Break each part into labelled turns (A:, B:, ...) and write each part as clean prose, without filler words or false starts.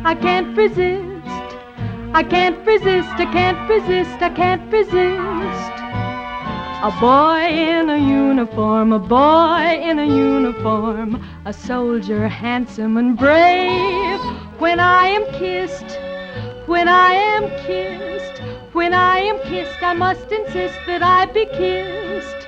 A: I can't resist. I can't resist, I can't resist, I can't resist. A boy in a uniform, a boy in a uniform, a soldier handsome and brave. When I am kissed, when I am kissed, when I am kissed, I must insist that I be kissed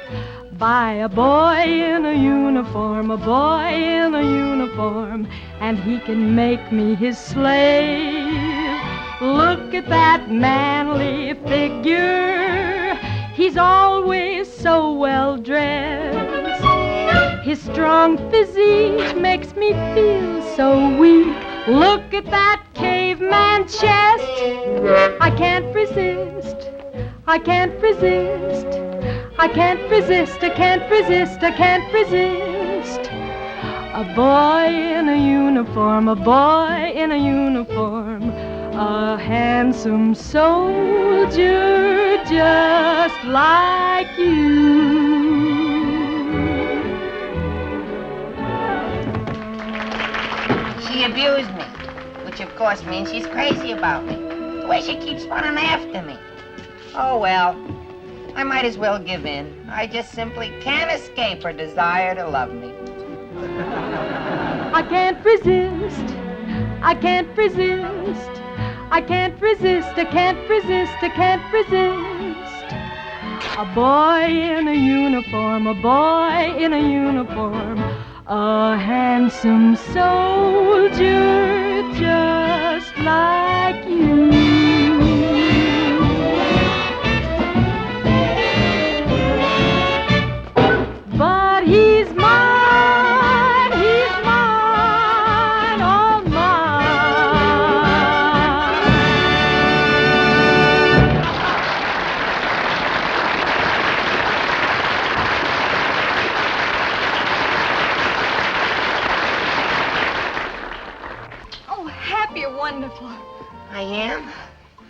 A: by a boy in a uniform, a boy in a uniform, and he can make me his slave. Look at that manly figure, he's always so well dressed. His strong physique makes me feel so weak. Look at that caveman chest. I can't resist, I can't resist, I can't resist, I can't resist, I can't resist. A boy in a uniform, a boy in a uniform, a handsome soldier just like you.
B: She abused me, which of course means she's crazy about me. The way she keeps running after me. Oh well, I might as well give in. I just simply can't escape her desire to love me.
A: I can't resist, I can't resist, I can't resist, I can't resist, I can't resist. A boy in a uniform, a boy in a uniform, a handsome soldier just like you. But he's mine, all mine.
C: Oh, Hap, you're wonderful.
B: I am?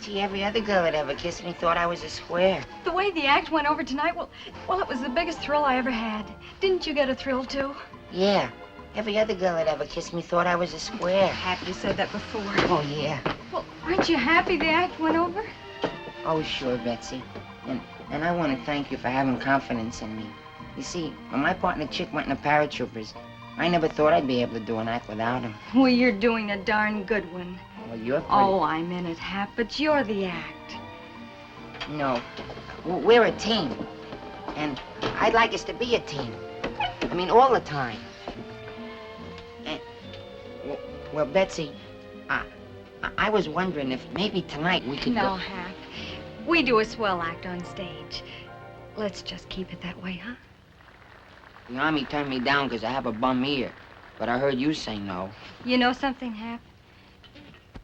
B: Gee, every other girl that ever kissed me thought I was a square.
C: The way the act went over tonight, well, it was the biggest thrill I ever had. Didn't you get a thrill, too?
B: Yeah, every other girl that ever kissed me thought I was a square.
C: Hap, you said that before.
B: Oh, yeah.
C: Well, aren't you happy the act went over?
B: Oh, sure, Betsy. And I want to thank you for having confidence in me. You see, when my partner Chick went in the paratroopers, I never thought I'd be able to do an act without him.
C: Well, you're doing a darn good one.
B: Well, you're pretty...
C: Oh, I'm in it, Hap, but you're the act.
B: No, we're a team. And I'd like us to be a team. I mean, all the time. And, well, Betsy, I was wondering if maybe tonight we could
C: No,
B: go...
C: Hap. We do a swell act on stage. Let's just keep it that way, huh?
B: The Army turned me down because I have a bum ear. But I heard you say no.
C: You know something, Hap?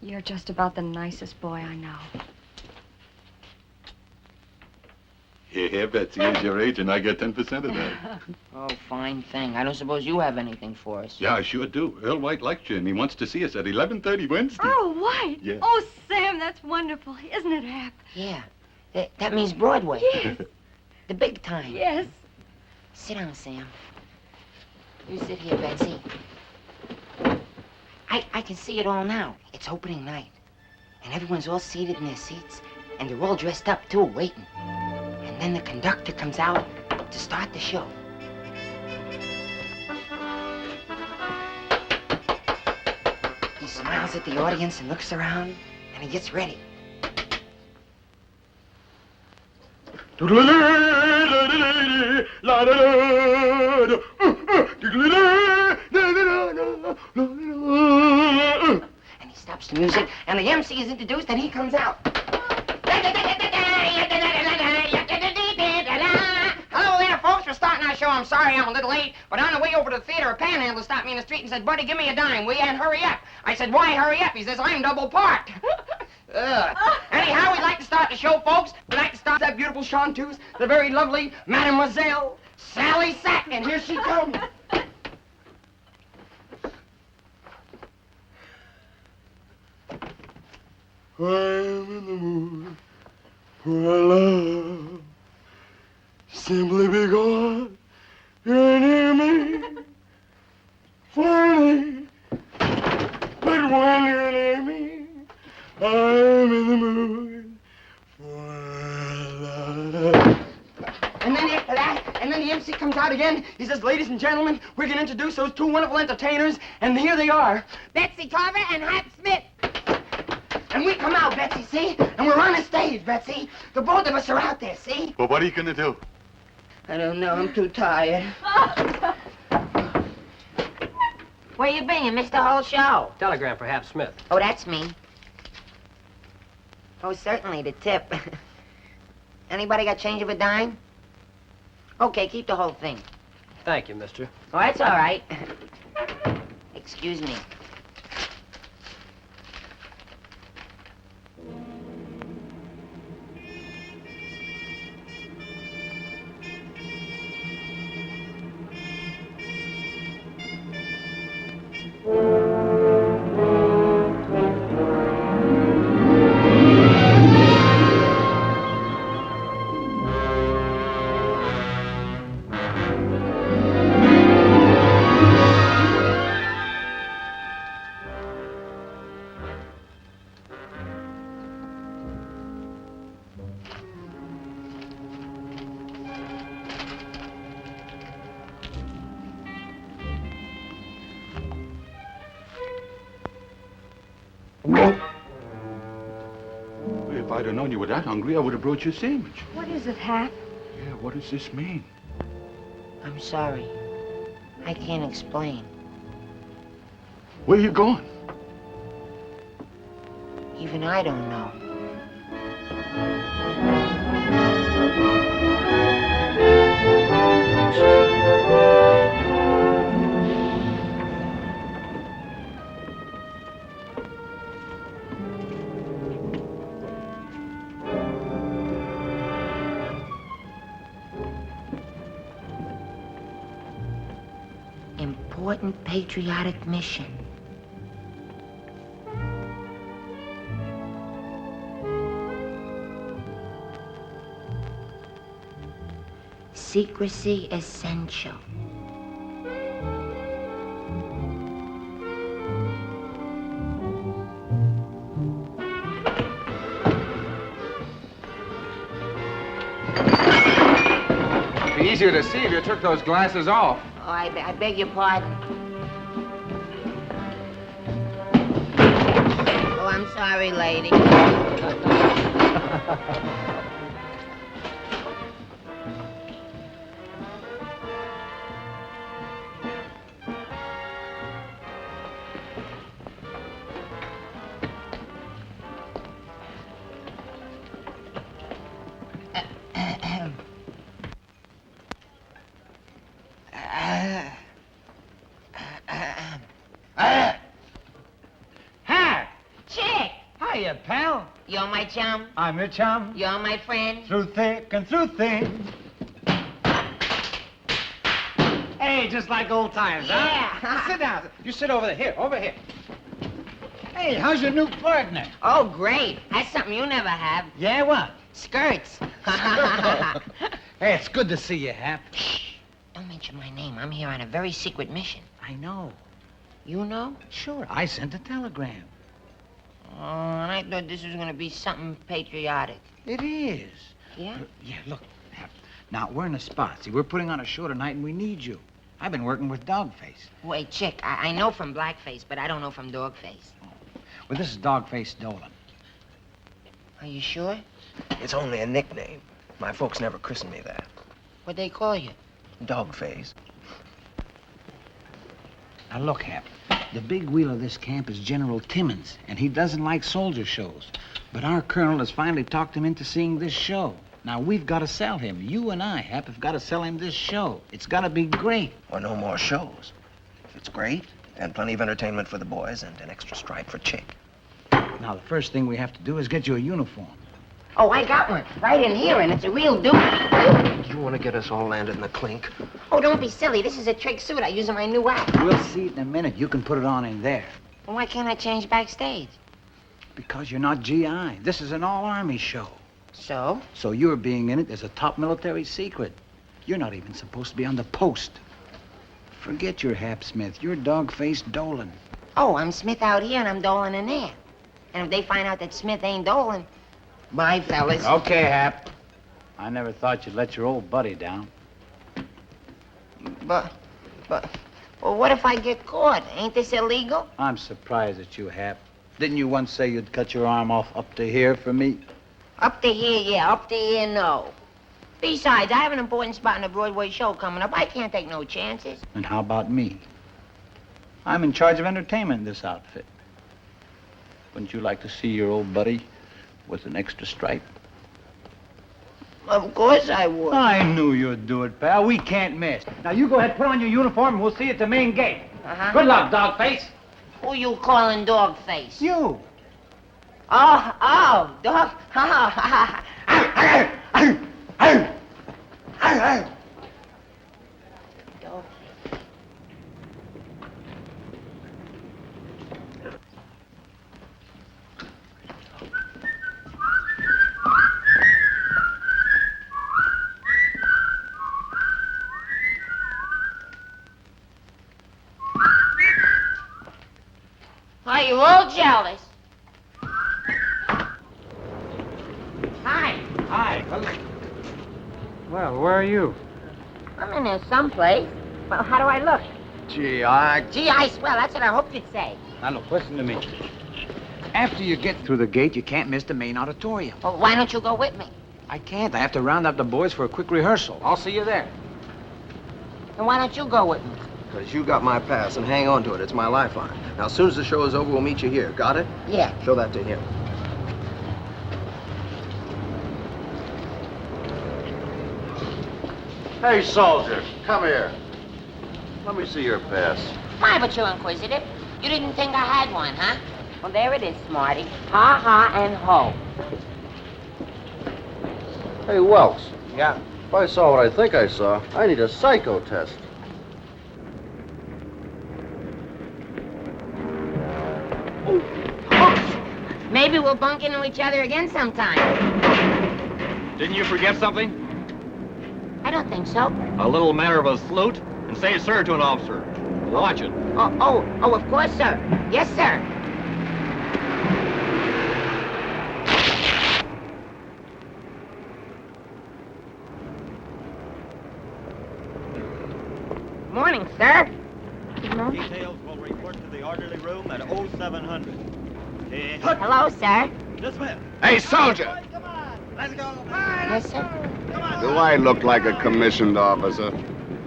C: You're just about the nicest boy I know.
D: Yeah, Betsy is your age, and I get 10% of that.
B: Oh, fine thing. I don't suppose you have anything for us.
D: Yeah, I sure do. Earl White likes you, and he wants to see us at 11:30 Wednesday.
C: Earl White?
D: Yeah.
C: Oh, Sam, that's wonderful. Isn't it, Hap?
B: Yeah. That means Broadway.
C: Yes.
B: The big time.
C: Yes.
B: Sit down, Sam. You sit here, Betsy. I can see it all now. It's opening night. And everyone's all seated in their seats. And they're all dressed up, too, waiting. And then the conductor comes out to start the show. He smiles at the audience and looks around, and he gets ready. And he stops the music, and the MC is introduced, and he comes out. Hello there, folks. We're starting our show. I'm sorry I'm a little late, but on the way over to the theater, a panhandler stopped me in the street and said, "Buddy, give me a dime, will you, and hurry up." I said, "Why hurry up?" He says, "I'm double parked." Anyhow, we'd like to start the show, folks. We'd like to start that beautiful chanteuse, the very lovely Mademoiselle Sally Sack, and here she comes.
E: I'm in the mood for love, simply because you're near me. Finally, but I'm wondering, Amy. I'm in the mood for love.
B: And then after that, and then the MC comes out again. He says, ladies and gentlemen, we're going to introduce those two wonderful entertainers. And here they are, Betsy Carver and Hap Smith. And we come out, Betsy, see? And we're on the stage, Betsy. The both of us are out there, see?
D: Well, what are you going to do?
B: I don't know. I'm too tired. Where you been? You missed the whole show.
F: Telegram for Hap Smith.
B: Oh, that's me. Oh, certainly, the tip. Anybody got change of a dime? Okay, keep the whole thing.
F: Thank you, mister.
B: Oh, that's all right. Excuse me.
D: If I'd have known you were that hungry, I would have brought you a sandwich.
C: What is it, Hap?
D: Yeah, what does this mean?
B: I'm sorry. I can't explain.
D: Where are you going?
B: Even I don't know. Important patriotic mission. Secrecy essential.
G: It'd be easier to see if you took those glasses off.
B: Oh, I beg your pardon. Oh, I'm sorry, lady. Chick!
H: Hiya, pal.
B: You're my chum.
H: I'm your chum.
B: You're my friend.
H: Through thick and through thin. Hey, just like old times,
B: Yeah.
H: huh? Sit down. You sit over there. Here, over here. Hey, how's your new partner?
B: Oh, great. That's something you never have.
H: Yeah, what?
B: Skirts.
H: Hey, it's good to see you, Hap.
B: Shh. Don't mention my name. I'm here on a very secret mission.
H: I know.
B: You know?
H: Sure, I sent a telegram.
B: Oh, and I thought this was going to be something patriotic.
H: It is.
B: Yeah?
H: Yeah, look, Hap. Now, we're in a spot. See, we're putting on a show tonight, and we need you. I've been working with Dogface.
B: Wait, Chick, I know from Blackface, but I don't know from Dogface.
H: Well, this is Dogface Dolan.
B: Are you sure?
I: It's only a nickname. My folks never christened me that.
B: What'd they call you?
I: Dogface.
H: Now, look, Hap. The big wheel of this camp is General Timmons, and he doesn't like soldier shows. But our colonel has finally talked him into seeing this show. Now, we've got to sell him. You and I, Hap, have got to sell him this show. It's got to be great.
I: Or no more shows. If it's great, then plenty of entertainment for the boys and an extra stripe for Chick.
H: Now, the first thing we have to do is get you a uniform.
B: Oh, I got one. Right in here, and it's a real doozy.
I: You want to get us all landed in the clink?
B: Oh, don't be silly. This is a trick suit I use in my new act.
H: We'll see it in a minute. You can put it on in there.
B: Well, why can't I change backstage?
H: Because you're not GI. This is an all-army show.
B: So?
H: So your being in it is a top military secret. You're not even supposed to be on the post. Forget your Hap Smith. You're Dogface Dolan.
J: Oh, I'm Smith out here and I'm Dolan in there. And if they find out that Smith ain't Dolan, bye, fellas.
H: Okay, Hap. I never thought you'd let your old buddy down.
J: But, well, what if I get caught? Ain't this illegal?
H: I'm surprised at you, Hap. Didn't you once say you'd cut your arm off up to here for me?
J: Up to here, yeah. Up to here, no. Besides, I have an important spot in the Broadway show coming up. I can't take no chances.
H: And how about me? I'm in charge of entertainment in this outfit. Wouldn't you like to see your old buddy with an extra stripe?
J: Of course I would.
H: I knew you'd do it, pal. We can't miss. Now, you go ahead, put on your uniform, and we'll see you at the main gate.
J: Uh-huh.
H: Good luck, dog-face.
J: Who you calling dog face?
H: You.
J: Oh, dog. Dog. Are you all jealous? Hi.
H: Hi. Well, where are you?
J: I'm in there someplace. Well, how do I look?
H: Gee,
J: Gee, I swell. That's what I hoped you'd say.
H: Now, look, listen to me. After you get through the gate, you can't miss the main auditorium.
J: Well, why don't you go with me?
H: I can't. I have to round up the boys for a quick rehearsal. I'll see you there.
J: And why don't you go with me?
I: Because you got my pass, and hang on to it. It's my lifeline. Now, as soon as the show is over, we'll meet you here. Got it?
J: Yeah.
I: Show that to him.
K: Hey, soldier, come here. Let me see your pass.
J: My, but you're inquisitive. You didn't think I had one, huh? Well, there it is, Smarty. Ha, ha, and ho.
K: Hey, Welks,
H: Yeah.
K: if I saw what I think I saw, I need a psycho test.
J: Maybe we'll bunk into each other again sometime.
L: Didn't you forget something?
J: I don't think so.
L: A little matter of a salute? And say sir to an officer. Watch it.
J: Oh, of course, sir. Yes, sir. Morning, sir.
M: Details will report to the orderly room at 0700.
J: Hello, sir.
M: Dismiss.
D: Hey, soldier!
M: Let's go.
J: Yes, sir.
D: Do I look like a commissioned officer?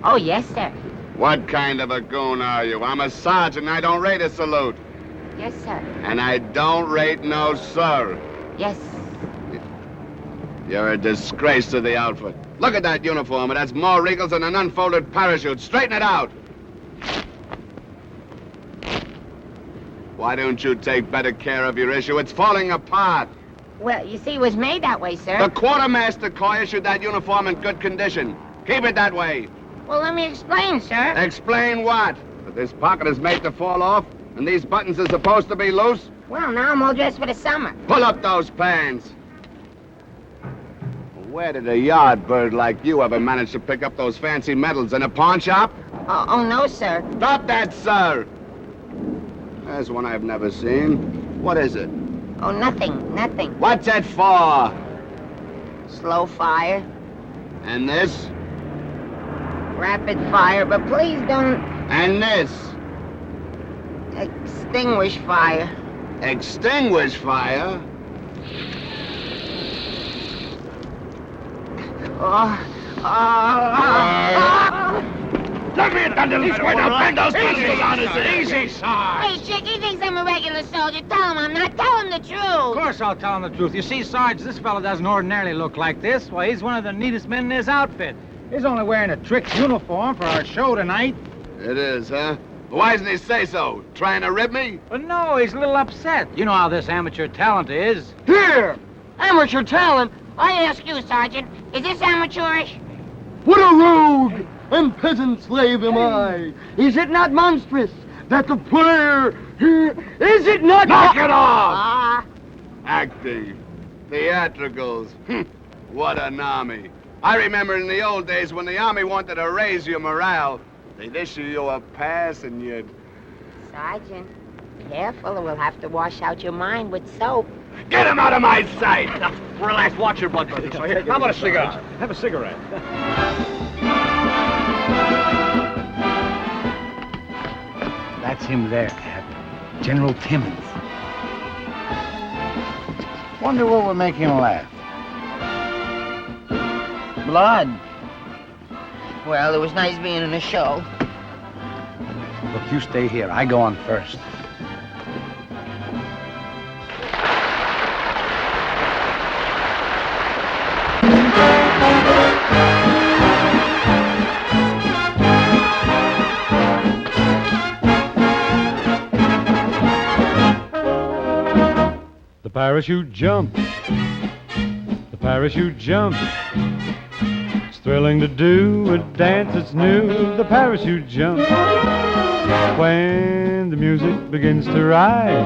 J: Oh, yes, sir.
D: What kind of a goon are you? I'm a sergeant. I don't rate a salute.
J: Yes, sir.
D: And I don't rate no sir.
J: Yes.
D: You're a disgrace to the outfit. Look at that uniform. It has more wrinkles than an unfolded parachute. Straighten it out. Why don't you take better care of your issue? It's falling apart.
J: Well, you see, it was made that way, sir.
D: The quartermaster corps issued that uniform in good condition. Keep it that way.
J: Well, let me explain, sir.
D: Explain what? That this pocket is made to fall off, and these buttons are supposed to be loose?
J: Well, now I'm all dressed for the summer.
D: Pull up those pants. Where did a yard bird like you ever manage to pick up those fancy medals? In a pawn shop?
J: Oh, no, sir.
D: Stop that, sir! There's one I've never seen. What is it?
J: Oh, nothing.
D: What's it for?
J: Slow fire,
D: And this?
J: rapid fire, but please don't
D: And this?
J: extinguish fire.
D: Extinguish fire?
L: Let me at that little square now. Bend those pistols on his easy, Sarge.
J: Hey, Chick, he thinks I'm a regular soldier. Tell him I'm not. Tell him the truth.
H: Of course I'll tell him the truth. You see, Sarge, this fella doesn't ordinarily look like this. Why, he's one of the neatest men in this outfit. He's only wearing a trick uniform for our show tonight.
D: It is, huh? Why doesn't he say so? Trying to rib me?
H: But no, he's a little upset. You know how this amateur talent is.
J: Here! Amateur talent? I ask you, Sergeant, is this amateurish?
E: What a rogue and peasant slave am I! Is it not monstrous that the player here... Is it not...
D: Knock it off!
J: Ah,
D: Acting. Theatricals. What an army. I remember in the old days when the army wanted to raise your morale, they'd issue you a pass and you'd...
J: Sergeant, Careful, or we'll have to wash out your mind with soap.
D: Get him out of my sight!
L: Relax, watch your blood pressure. So here, how about a cigar? Have a cigarette.
H: That's him there, Cap. General Timmons. Wonder what would make him laugh.
J: Blood. Well, it was nice being in a show.
H: Look, you stay here. I go on first.
N: The parachute jump. The parachute jump. It's thrilling to do a dance that's new. The parachute jump. When the music begins to rise,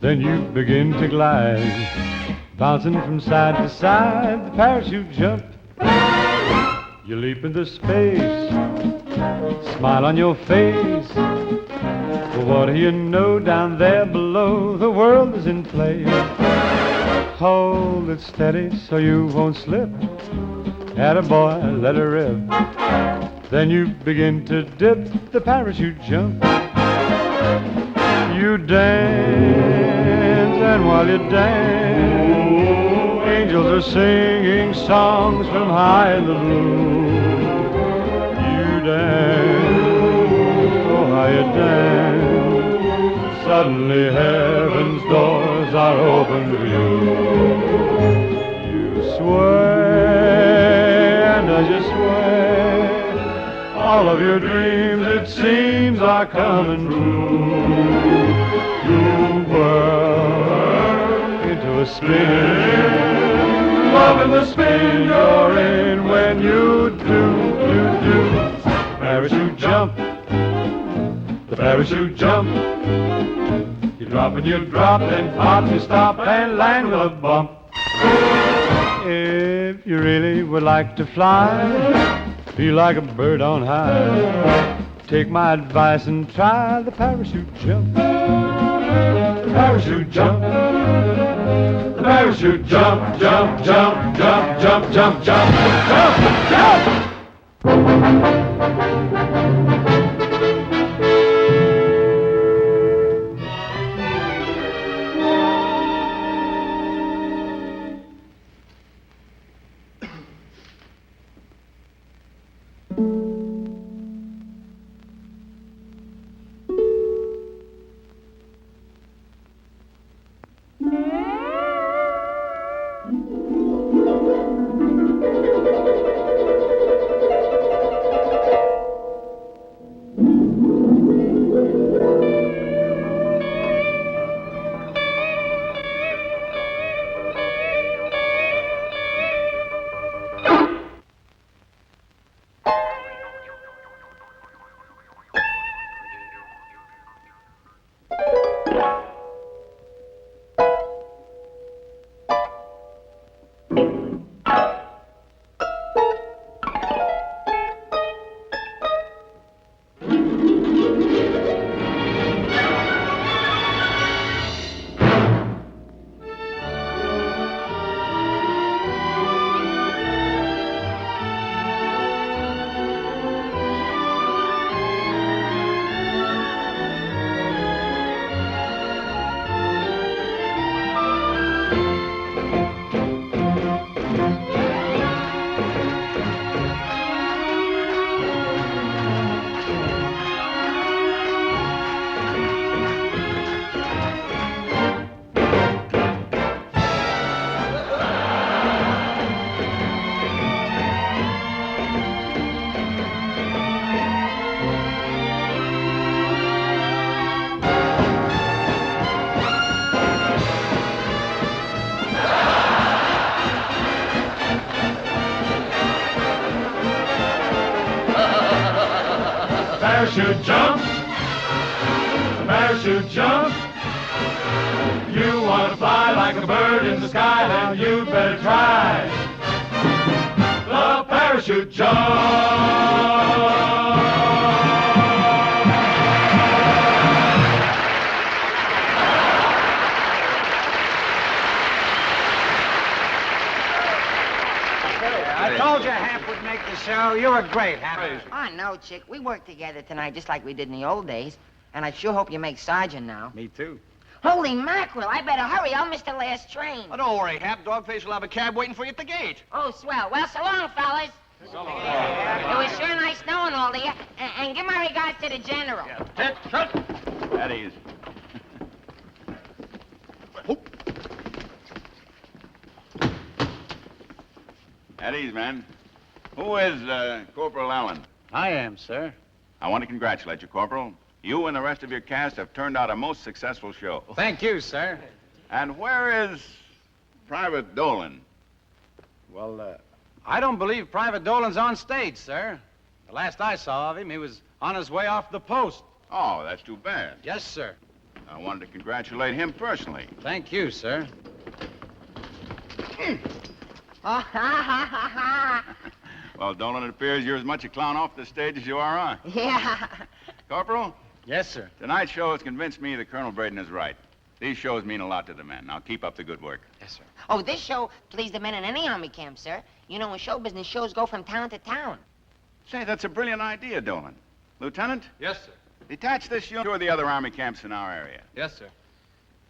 N: then you begin to glide, bouncing from side to side. The parachute jump. You leap into space, smile on your face. Well, what do you know down there below? The world is in play. Hold it steady so you won't slip. Atta boy, let her rip. Then you begin to dip. The parachute jump. You dance, and while you dance, angels are singing songs from high in the blue. You dance, oh how you dance. Suddenly heaven's doors are open to you. You sway, and as you sway, all of your dreams, it seems, are coming true. You whirl into a spin, loving the spin you're in when you do. Parachute jump, the parachute jump. You drop and you drop, then pop, you stop and land with a bump. If you really would like to fly, feel like a bird on high, take my advice and try the parachute jump. The parachute jump. The parachute jump, jump, jump, jump, jump, jump, jump, jump, jump. Parachute jump, parachute jump. You want to fly like a bird in the sky, then you better try the parachute jump.
H: you were great, Happy.
J: Oh, no, Chick. We worked together tonight just like we did in the old days. And I sure hope you make sergeant now.
H: Me too.
J: Holy mackerel, I better hurry. I'll miss the last train.
L: Oh, don't worry, Hap. Dogface will have a cab waiting for you at the gate.
J: Oh, swell. Well, so long, fellas. So long. It was sure nice knowing all of you. And give my regards to the general.
L: Tit, shut. At ease.
O: At ease, man. Who is Corporal Allen?
H: I am, sir.
O: I want to congratulate you, Corporal. You and the rest of your cast have turned out a most successful show.
H: Thank you, sir.
O: And where is Private Dolan?
H: Well, I don't believe Private Dolan's on stage, sir. The last I saw of him, he was on his way off the post.
O: Oh, that's too bad.
H: Yes, sir.
O: I wanted to congratulate him personally.
H: Thank you, sir.
J: Oh, ha, ha, ha, ha.
O: Well, Dolan, it appears you're as much a clown off the stage as you are on.
J: Yeah.
O: Corporal?
H: Yes, sir.
O: Tonight's show has convinced me that Colonel Braden is right. These shows mean a lot to the men. Now, keep up the good work.
H: Yes, sir.
J: Oh, this show pleased the men in any army camp, sir. You know, in show business, shows go from town to town.
O: Say, that's a brilliant idea, Dolan. Lieutenant?
L: Yes, sir.
O: Detach this unit to the other army camps in our area.
L: Yes, sir.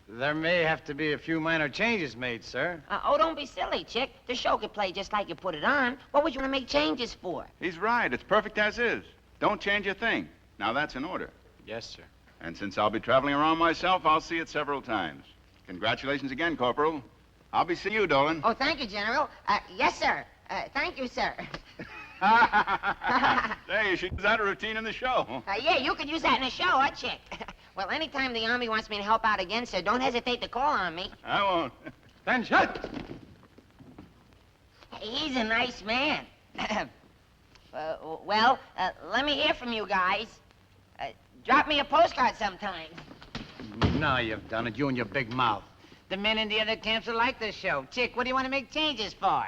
H: There may have to be a few minor changes made, sir.
J: Oh, don't be silly, Chick. The show could play just like you put it on. What would you want to make changes for?
O: He's right. It's perfect as is. Don't change a thing. Now, that's an order.
H: Yes, sir.
O: And since I'll be traveling around myself, I'll see it several times. Congratulations again, Corporal. I'll be seeing you, Dolan.
J: Oh, thank you, General. Yes, sir. Thank you, sir.
O: Say, you should use that routine in the show.
J: Yeah, you could use that in a show, huh, Chick? Well, anytime the Army wants me to help out again, sir, don't hesitate to call on me.
O: I won't.
H: Then shut.
J: He's a nice man. Well, let me hear from you guys. Drop me a postcard sometime.
H: Now you've done it, you and your big mouth.
J: The men in the other camps will like this show. Chick, what do you want to make changes for?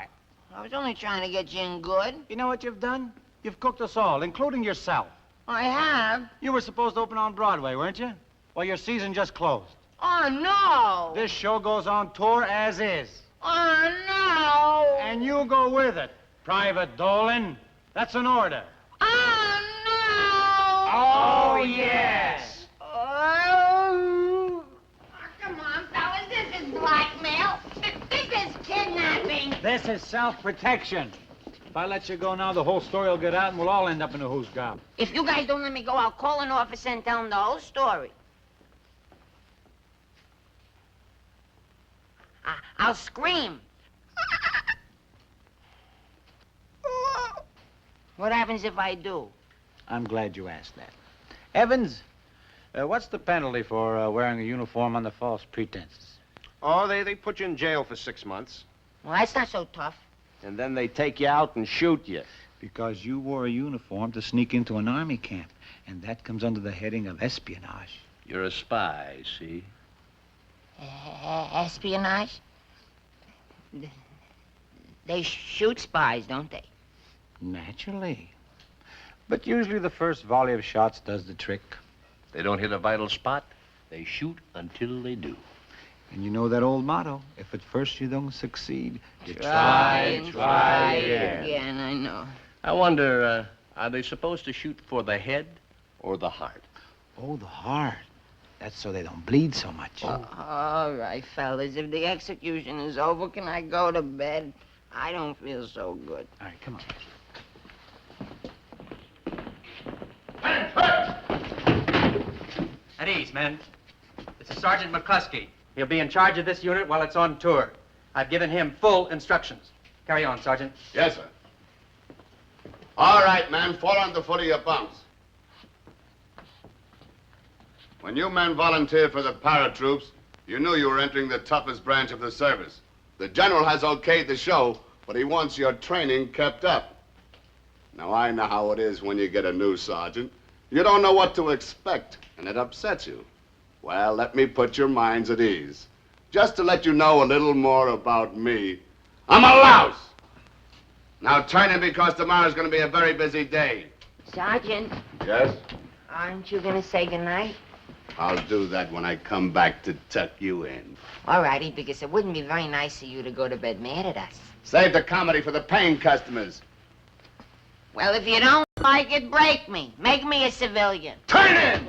J: I was only trying to get you in good.
H: You know what you've done? You've cooked us all, including yourself.
J: I have?
H: You were supposed to open on Broadway, weren't you? Well, your season just closed.
J: Oh, no!
H: This show goes on tour as is.
J: Oh, no!
H: And you go with it, Private Dolan. That's an order.
J: Oh, no!
H: Oh, yes!
J: Oh! Come on, fellas, this is blackmail. This is kidnapping.
H: This is self-protection. If I let you go now, the whole story will get out and we'll all end up in a who's gob.
J: If you guys don't let me go, I'll call an officer and tell him the whole story. I'll scream. What happens if I do?
H: I'm glad you asked that. Evans, what's the penalty for wearing a uniform under false pretenses?
L: Oh, they put you in jail for 6 months.
J: Well, that's not so tough.
L: And then they take you out and shoot you.
H: Because you wore a uniform to sneak into an army camp, and that comes under the heading of espionage.
L: You're a spy, see?
J: Espionage? They shoot spies, don't they?
H: Naturally. But usually the first volley of shots does the trick.
L: They don't hit a vital spot. They shoot until they do.
H: And you know that old motto, if at first you don't succeed, you
J: try again, I know.
L: I wonder, are they supposed to shoot for the head or the heart?
H: Oh, the heart. That's so they don't bleed so much.
J: All right, fellas, if the execution is over, can I go to bed? I don't feel so good.
H: All right, come on.
F: At ease, men. This is Sergeant McCluskey. He'll be in charge of this unit while it's on tour. I've given him full instructions. Carry on, Sergeant.
D: Yes, sir. All right, men, fall on the foot of your bumps. When you men volunteered for the paratroops, you knew you were entering the toughest branch of the service. The general has okayed the show, but he wants your training kept up. Now, I know how it is when you get a new sergeant. You don't know what to expect, and it upsets you. Well, let me put your minds at ease. Just to let you know a little more about me, I'm a louse! Now turn in because tomorrow's going to be a very busy day.
J: Sergeant,
D: Yes?
J: aren't you going to say goodnight?
D: I'll do that when I come back to tuck you in.
J: All righty, because it wouldn't be very nice of you to go to bed mad at us.
D: Save the comedy for the paying customers.
J: Well, if you don't like it, break me. Make me a civilian.
K: Turn in!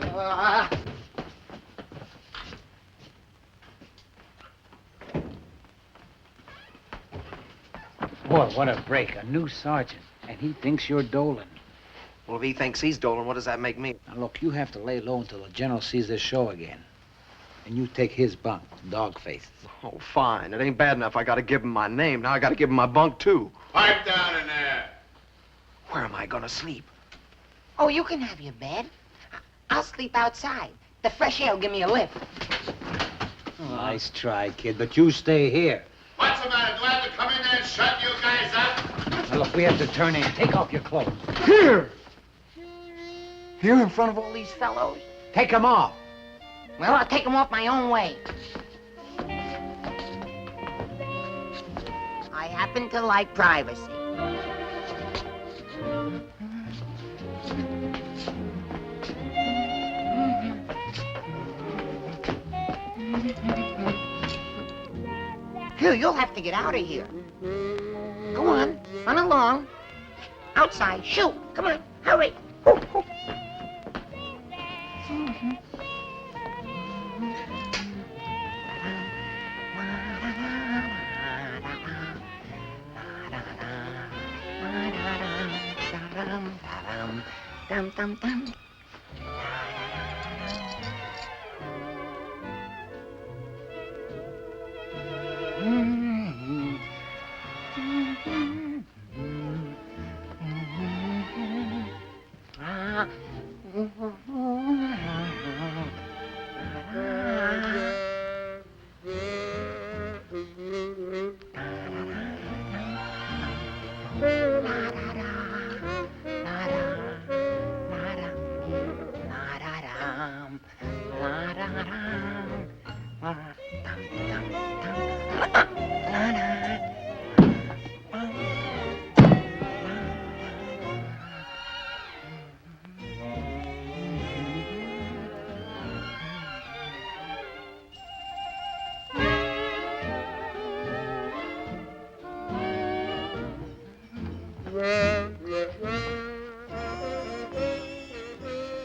H: Boy, what a break. A new sergeant. And he thinks you're Dolan.
I: Well, if he thinks he's Dolan, what does that make me?
H: Now, look, you have to lay low until the general sees this show again. And you take his bunk, Dogface.
I: Oh, fine. It ain't bad enough I gotta give him my name. Now I gotta give him my bunk, too.
D: Pipe down in there.
I: Where am I gonna sleep?
J: Oh, you can have your bed. I'll sleep outside. The fresh air will give me a lift.
H: Nice try, kid, but you stay here.
D: What's the matter? Do I have to come in there and shut you guys up?
H: Now, look, we have to turn in. Take off your clothes.
I: Here! Here in front of all these fellows?
H: Take them off.
J: Well, I'll take them off my own way. I happen to like privacy. Here, you'll have to get out of here. Go on, run along. Outside, shoot. Come on, hurry. Dum, dum, dum.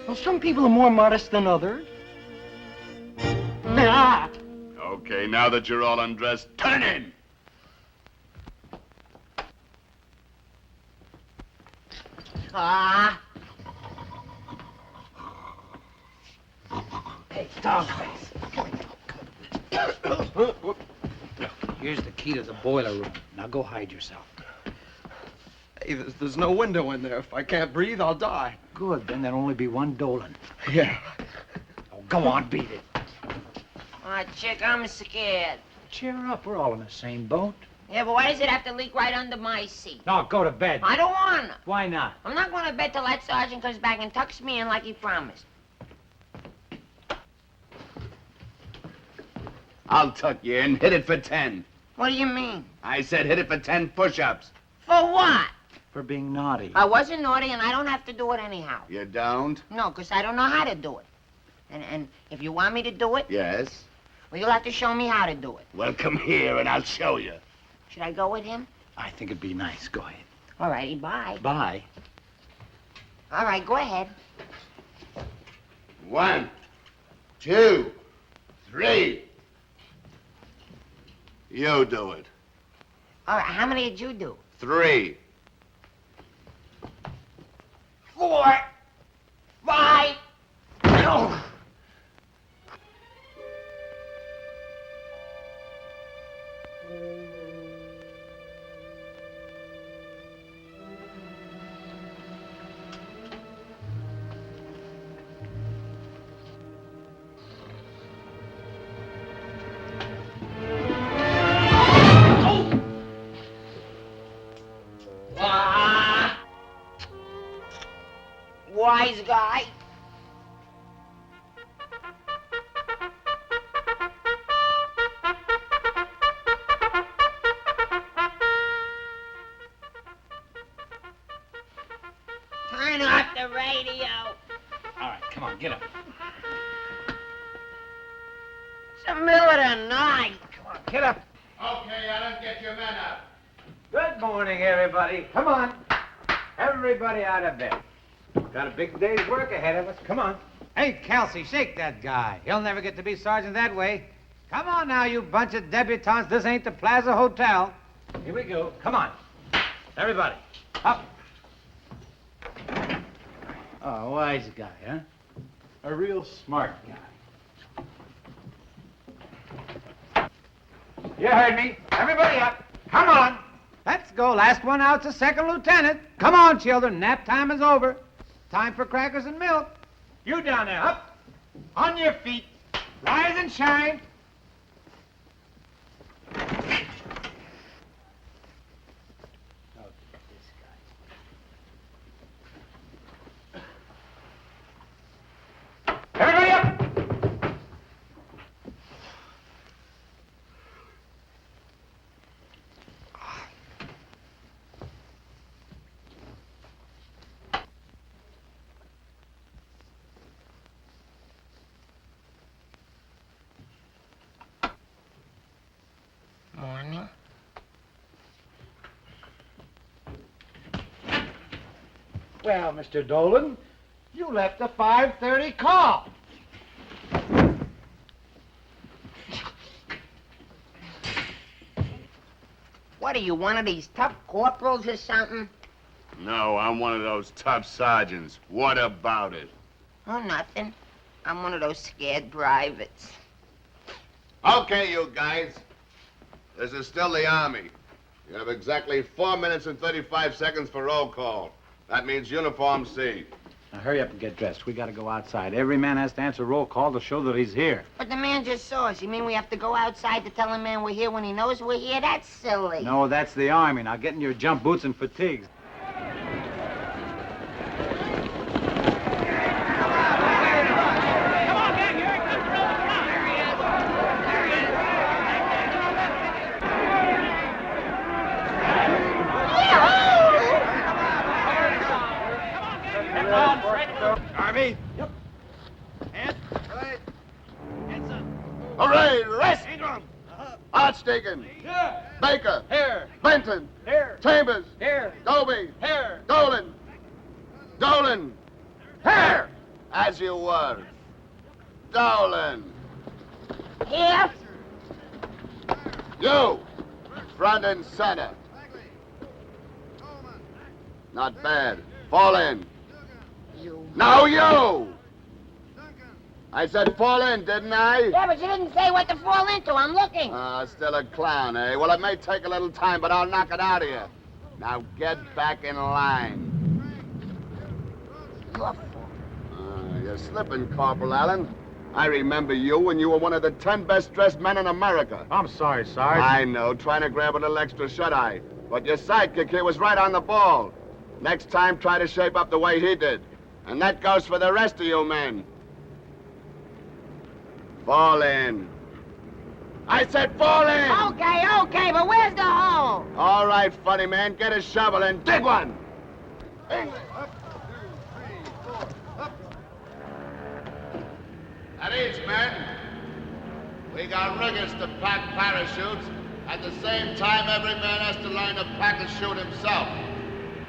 E: Well, some people are more modest than others.
D: Okay, now that you're all undressed, turn in!
J: Ah.
H: Hey, Dogface. Here's the key to the boiler room. Now go hide yourself.
I: Hey, there's no window in there. If I can't breathe, I'll die.
H: Good, then there'll only be one Dolan.
I: Yeah.
H: Oh, go on, beat it.
J: Aw, Chick, I'm scared.
H: Cheer up, we're all in the same boat.
J: Yeah, but why does it have to leak right under my seat?
H: No, go to bed.
J: I don't wanna.
H: Why not?
J: I'm not going to bed till that sergeant comes back and tucks me in like he promised.
D: I'll tuck you in. Hit it for 10.
J: What do you mean?
D: I said hit it for 10 push-ups.
J: For what?
H: For being naughty.
J: I wasn't naughty, and I don't have to do it anyhow.
D: You don't?
J: No, 'cause I don't know how to do it. And if you want me to do it,
D: Yes.
J: well, you'll have to show me how to do it.
D: Well, come here and I'll show you.
J: Should I go with him?
H: I think it'd be nice. Go ahead.
J: All righty, bye.
H: Bye.
J: All right, go ahead.
D: 1, 2, 3. You do it.
J: All right, how many did you do?
D: 3.
J: 4, 5. Oh. Wise guy. Turn off the radio.
H: All right, come on, get up.
J: It's the middle of the night.
H: Come on, get up.
D: Okay, Alan, get your men up.
H: Good morning, everybody. Come on. Everybody out of bed. Got a big day's work ahead of us. Come on.
P: Hey, Kelsey, shake that guy. He'll never get to be sergeant that way. Come on now, you bunch of debutantes. This ain't the Plaza Hotel.
H: Here we go. Come on. Everybody, up. Oh, wise guy, huh? A real smart guy. You heard me. Everybody up. Come on.
P: Let's go. Last one out's the second lieutenant. Come on, children. Nap time is over. Time for crackers and milk.
H: You down there, up. On your feet. Rise and shine. Everybody up!
J: Morning.
H: Well, Mr. Dolan, you left a 5:30 call.
J: What are you, one of these tough corporals or something?
D: No, I'm one of those tough sergeants. What about it?
J: Oh, nothing. I'm one of those scared privates.
D: Okay, you guys. This is still the Army. You have exactly 4 minutes and 35 seconds for roll call. That means uniform C.
H: Now hurry up and get dressed. We gotta go outside. Every man has to answer roll call to show that he's here.
J: But the man just saw us. You mean we have to go outside to tell a man we're here when he knows we're here? That's silly.
H: No, that's the Army. Now get in your jump boots and fatigues.
P: Army.
M: Yep. Hands. Right. Hands up.
D: Hooray, rest!
M: Ingram.
D: Archdeacon.
M: Here.
D: Baker.
M: Here.
D: Benton.
M: Here.
D: Chambers.
M: Here.
D: Doby.
M: Here.
D: Dolan. Dolan. Here! As you were. Dolan.
J: Here.
D: You. Front and center. Not bad. Fall in.
J: You.
D: Now you! I said fall in, didn't I?
J: Yeah, but you didn't say what to fall into. I'm looking.
D: Still a clown, eh? Well, it may take a little time, but I'll knock it out of you. Now get back in line. You're slipping, Corporal Allen. I remember you when you were one of the 10 best-dressed men in America.
H: I'm sorry, Sarge.
D: I know, trying to grab a little extra shut-eye. But your sidekick here was right on the ball. Next time, try to shape up the way he did. And that goes for the rest of you men. Fall in. I said fall in!
J: Okay, but where's the hole?
D: All right, funny man, get a shovel and dig one! At ease, men. We got riggers to pack parachutes. At the same time, every man has to learn to pack a chute himself.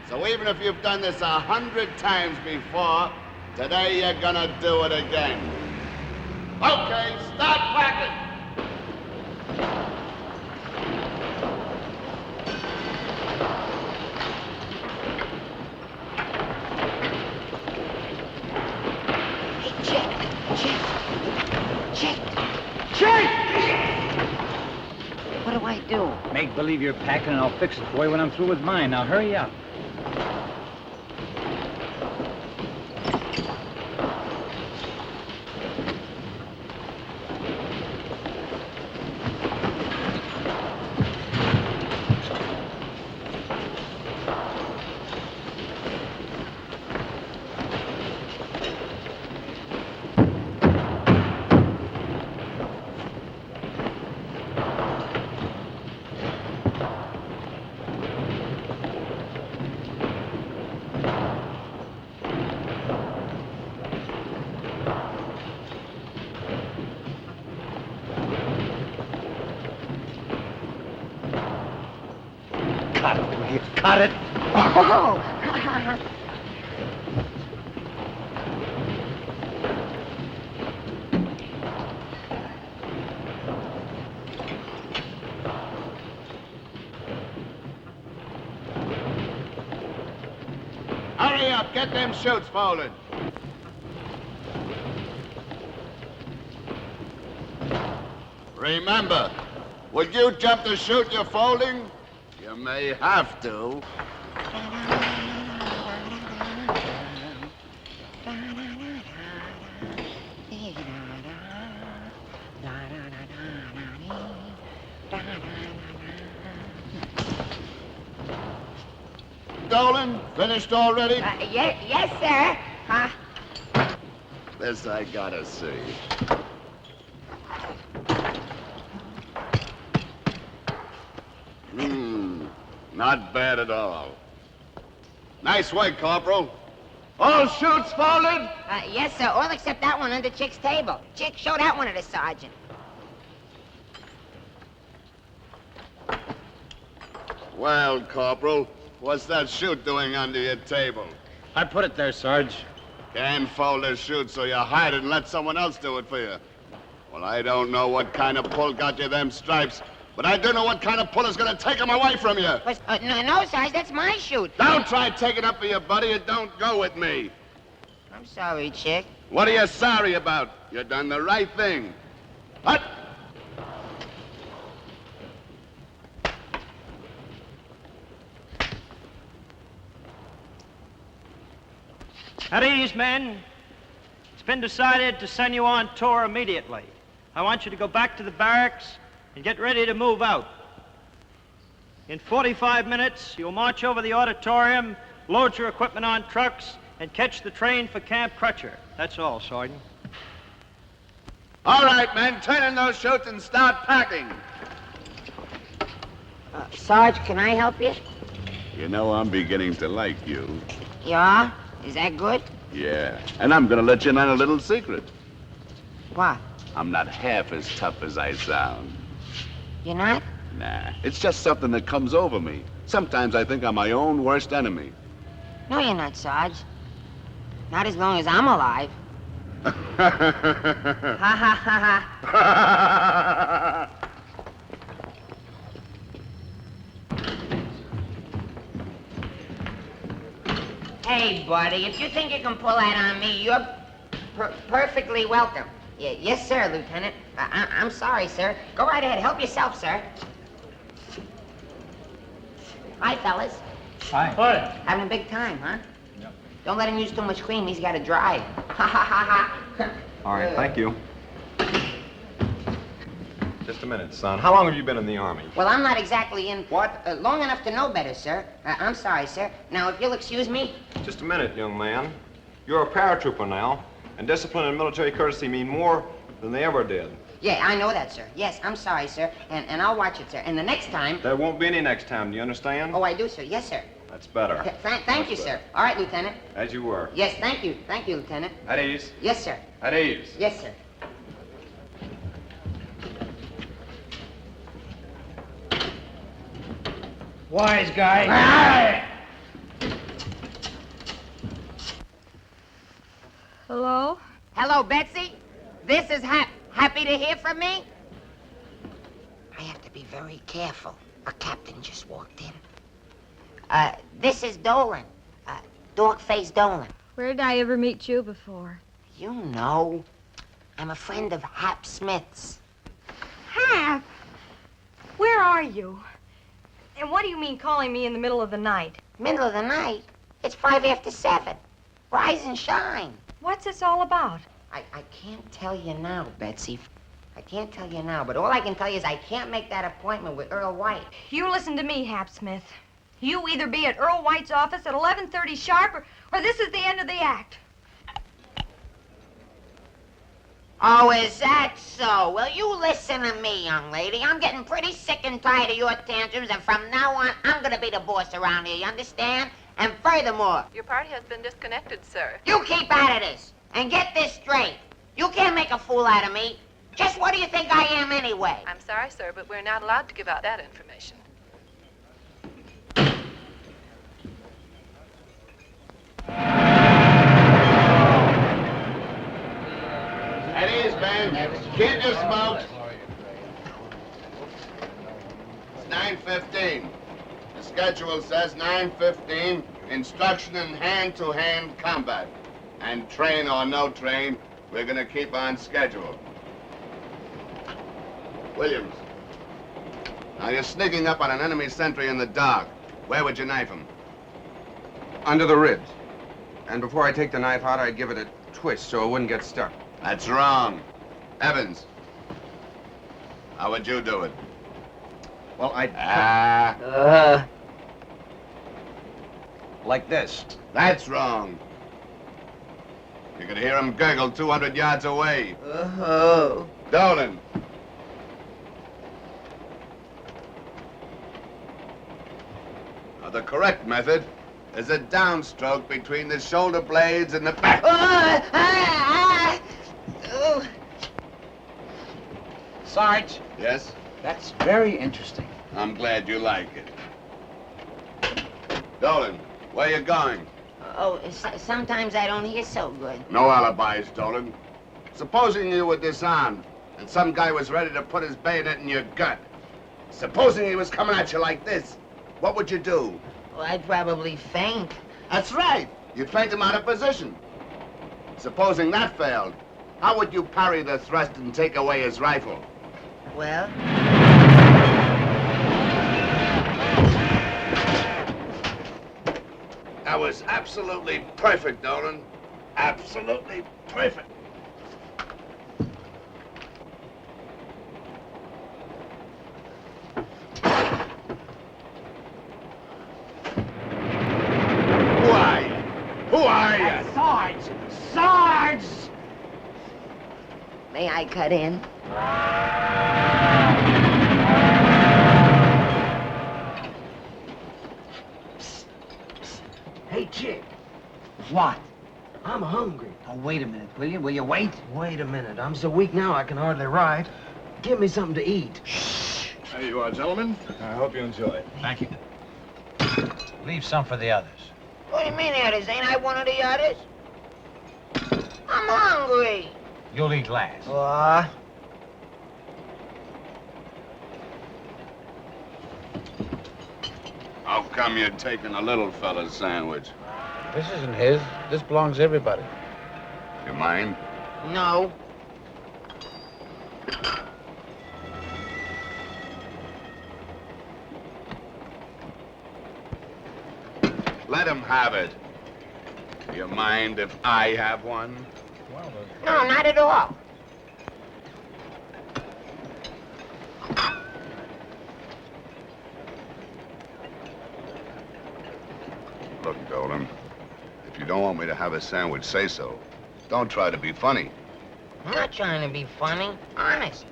D: So even if you've done this 100 times before, today you're gonna do it again. Okay, start packing.
J: What do I do?
H: Make believe you're packing and I'll fix it for you when I'm through with mine. Now hurry up. Cut it.
J: Oh,
D: Hurry up, get them chutes folded. Remember, would you jump the chute you're folding? You may have to. Dolan, finished already?
J: Yes, sir.
D: This I gotta see. Not bad at all. Nice work, Corporal. All chutes folded?
J: Yes, sir. All except that one under Chick's table. Chick, show that one to the sergeant.
D: Well, Corporal, what's that chute doing under your table?
F: I put it there, Sarge.
D: Can't fold a chute, so you hide it and let someone else do it for you. Well, I don't know what kind of pull got you them stripes, but I do know what kind of pull is gonna take them away from you.
J: But, no, Sarge, that's my chute.
D: Don't try taking up for your buddy. It don't go with me.
J: I'm sorry, Chick.
D: What are you sorry about? You done the right thing. What?
M: At ease, men. It's been decided to send you on tour immediately. I want you to go back to the barracks and get ready to move out. In 45 minutes, you'll march over the auditorium, load your equipment on trucks, and catch the train for Camp Crutcher. That's all, Sergeant.
D: All right, men, turn in those chutes and start packing.
J: Sarge, can I help you?
O: You know, I'm beginning to like you.
J: You are? Is that good?
O: Yeah. And I'm gonna let you in on a little secret.
J: What?
O: I'm not half as tough as I sound.
J: You're not?
O: Nah. It's just something that comes over me. Sometimes I think I'm my own worst enemy.
J: No, you're not, Sarge. Not as long as I'm alive. Ha ha ha ha. Hey, buddy, if you think you can pull that on me, you're perfectly welcome. Yes, sir, Lieutenant. I'm sorry, sir. Go right ahead. Help yourself, sir. Hi, fellas.
F: Hi. Hi.
J: Having a big time, huh? Yep. Don't let him use too much cream. He's got to dry. Ha ha ha ha.
G: All right, thank you. Just a minute, son. How long have you been in the Army?
J: Well, I'm not exactly in... What? Long enough to know better, sir. I'm sorry, sir. Now, if you'll excuse me...
G: Just a minute, young man. You're a paratrooper now, and discipline and military courtesy mean more than they ever did.
J: Yeah, I know that, sir. Yes, I'm sorry, sir. And I'll watch it, sir. And the next time...
G: There won't be any next time, do you understand?
J: Oh, I do, sir. Yes, sir.
G: That's better.
J: Thank you, sir. All right, Lieutenant.
G: As you were.
J: Yes, thank you. Thank you, Lieutenant.
G: At ease.
J: Yes, sir.
G: At ease.
J: Yes, sir.
P: Wise guy.
C: Hello?
J: Hello, Betsy. This is happy to hear from me. I have to be very careful. A captain just walked in. This is Dolan. Dog-faced Dolan.
C: Where did I ever meet you before?
J: You know. I'm a friend of Hap Smith's.
C: Hap? Where are you? And what do you mean calling me in the middle of the night?
J: Middle of the night? It's 5 after 7. Rise and shine.
C: What's this all about?
J: I can't tell you now, Betsy. I can't tell you now, but all I can tell you is I can't make that appointment with Earl White.
C: You listen to me, Hap Smith. You either be at Earl White's office at 11:30 sharp, or this is the end of the act.
J: Oh, is that so? Well, you listen to me, young lady. I'm getting pretty sick and tired of your tantrums, and from now on, I'm gonna be the boss around here, you understand? And furthermore...
Q: Your party has been disconnected, sir.
J: You keep out of this, and get this straight. You can't make a fool out of me. Just what do you think I am anyway?
Q: I'm sorry, sir, but we're not allowed to give out that information.
D: Keep your smokes. It's 9:15. The schedule says 9:15, instruction in hand-to-hand combat. And train or no train, we're gonna keep on schedule. Williams. Now you're sneaking up on an enemy sentry in the dark. Where would you knife him?
R: Under the ribs. And before I take the knife out, I'd give it a twist so it wouldn't get stuck.
D: That's wrong. Evans. How would you do it?
R: Well, I'd... like this.
D: That's wrong. You could hear him gurgle 200 yards away. Dolan. Now, the correct method is a downstroke between the shoulder blades and the back.
H: Sarge.
D: Yes?
H: That's very interesting.
D: I'm glad you like it. Dolan, where you going?
J: Oh, sometimes I don't hear so good.
D: No alibis, Dolan. Supposing you were disarmed and some guy was ready to put his bayonet in your gut. Supposing he was coming at you like this, what would you do?
J: Well, I'd probably faint.
D: That's right. You'd faint him out of position. Supposing that failed, how would you parry the thrust and take away his rifle?
J: Well?
D: That was absolutely perfect, Dolan. Absolutely perfect. Who are you?
J: Sarge! Sarge! May I cut in?
P: Hey, chick.
H: What?
P: I'm hungry.
H: Oh, wait a minute, will you? Will you wait?
P: Wait a minute. I'm so weak now I can hardly ride. Give me something to eat.
O: There you are, gentlemen. I hope you enjoy it.
H: Thank you. Leave some for the others.
J: What do you mean, others? Ain't I one of the others? I'm hungry.
H: You'll eat last.
P: What?
D: How come you're taking a little fella's sandwich?
H: This isn't his. This belongs to everybody.
D: You mind?
J: No.
D: Let him have it. Do you mind if I have one?
J: No, not at all.
D: Look, Dolan, if you don't want me to have a sandwich, say so. Don't try to be funny.
J: I'm not trying to be funny. Honest.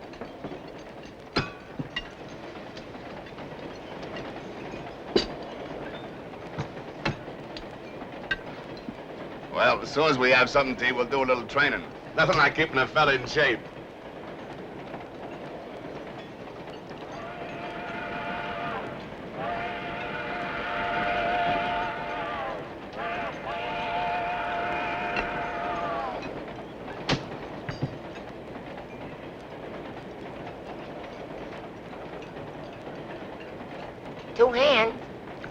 D: Well, as soon as we have something to eat, we'll do a little training. Nothing like keeping a fella in shape.
J: Two hands.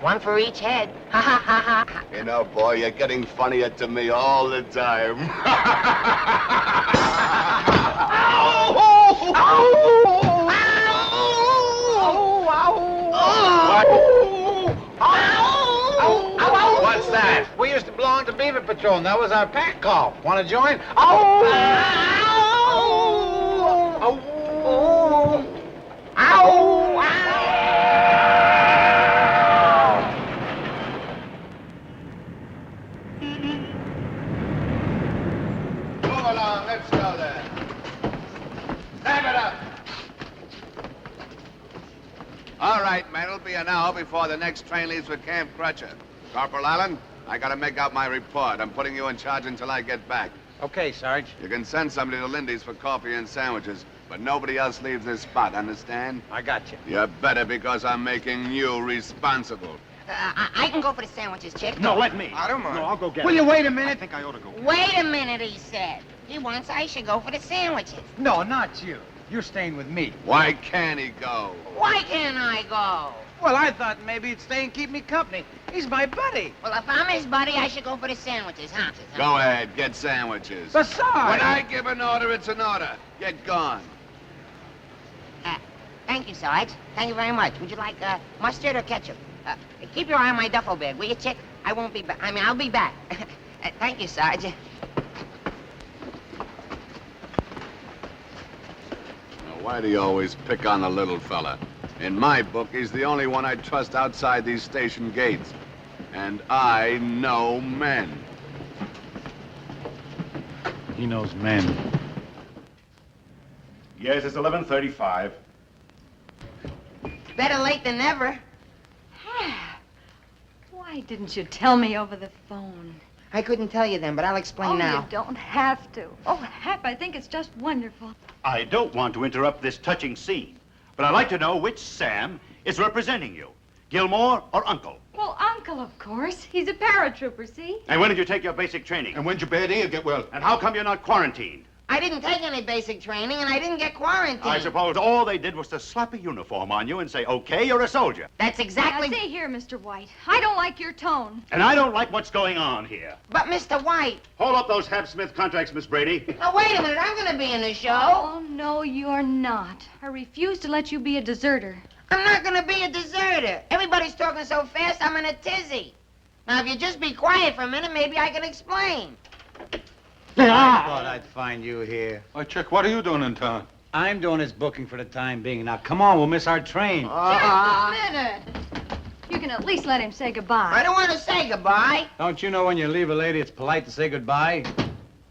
J: One for each head. Ha ha ha ha.
D: You know, boy, you're getting funnier to me all the time.
H: What's that? We used to belong to Beaver Patrol, and that was our pack call. Want to join? Oh!
D: Move along, let's go there. Stand it up. All right, men, it'll be an hour before the next train leaves for Camp Crutcher. Corporal Allen, I gotta make out my report. I'm putting you in charge until I get back.
H: Okay, Sarge.
D: You can send somebody to Lindy's for coffee and sandwiches, but nobody else leaves this spot, understand?
H: I got you.
D: You better, because I'm making you responsible.
J: I can go for the sandwiches, Chick.
O: No, let me.
R: I don't mind.
O: No, I'll go get
H: Will
O: it.
H: you wait a minute?
O: I think I ought to go.
J: Wait a minute, he said. He wants I should go for the sandwiches.
H: No, not you. You're staying with me.
D: Why can't he go?
J: Why can't I go?
H: Well, I thought maybe he'd stay and keep me company. He's my buddy.
J: Well, if I'm his buddy, I should go for the sandwiches, huh?
D: Go ahead, get sandwiches.
H: Besides...
D: When I give an order, it's an order. Get gone.
J: Thank you, Sarge. Thank you very much. Would you like mustard or ketchup? Keep your eye on my duffel bag, will you, Chick? I won't be back. I'll be back. Thank you, Sarge.
D: Now, why do you always pick on the little fella? In my book, he's the only one I trust outside these station gates. And I know men.
N: He knows men.
O: Yes, it's 11:35.
J: Better late than never.
C: Why didn't you tell me over the phone?
J: I couldn't tell you then, but I'll explain now.
C: You don't have to. Oh, Hap, I think it's just wonderful.
S: I don't want to interrupt this touching scene, but I'd like to know which Sam is representing you, Gilmore or Uncle.
C: Well, Uncle, of course. He's a paratrooper, see?
S: And when did you take your basic training?
O: And when's your bad ear get well?
S: And how come you're not quarantined?
J: I didn't take any basic training, and I didn't get quarantined.
S: I suppose all they did was to slap a uniform on you and say, okay, you're a soldier.
J: That's exactly...
C: Now, see here, Mr. White. I don't like your tone.
S: And I don't like what's going on here.
J: But, Mr. White...
S: Hold up those Hap Smith contracts, Miss Brady.
J: Now, wait a minute. I'm going to be in the show.
C: Oh, no, you're not. I refuse to let you be a deserter.
J: I'm not going to be a deserter. Everybody's talking so fast, I'm in a tizzy. Now, if you just be quiet for a minute, maybe I can explain.
H: I thought I'd find you here.
O: Why, Chick, what are you doing in town?
H: I'm doing his booking for the time being. Now, come on, we'll miss our train.
C: Just a minute. You can at least let him say goodbye.
J: I don't want to say goodbye.
H: Don't you know when you leave a lady, it's polite to say goodbye?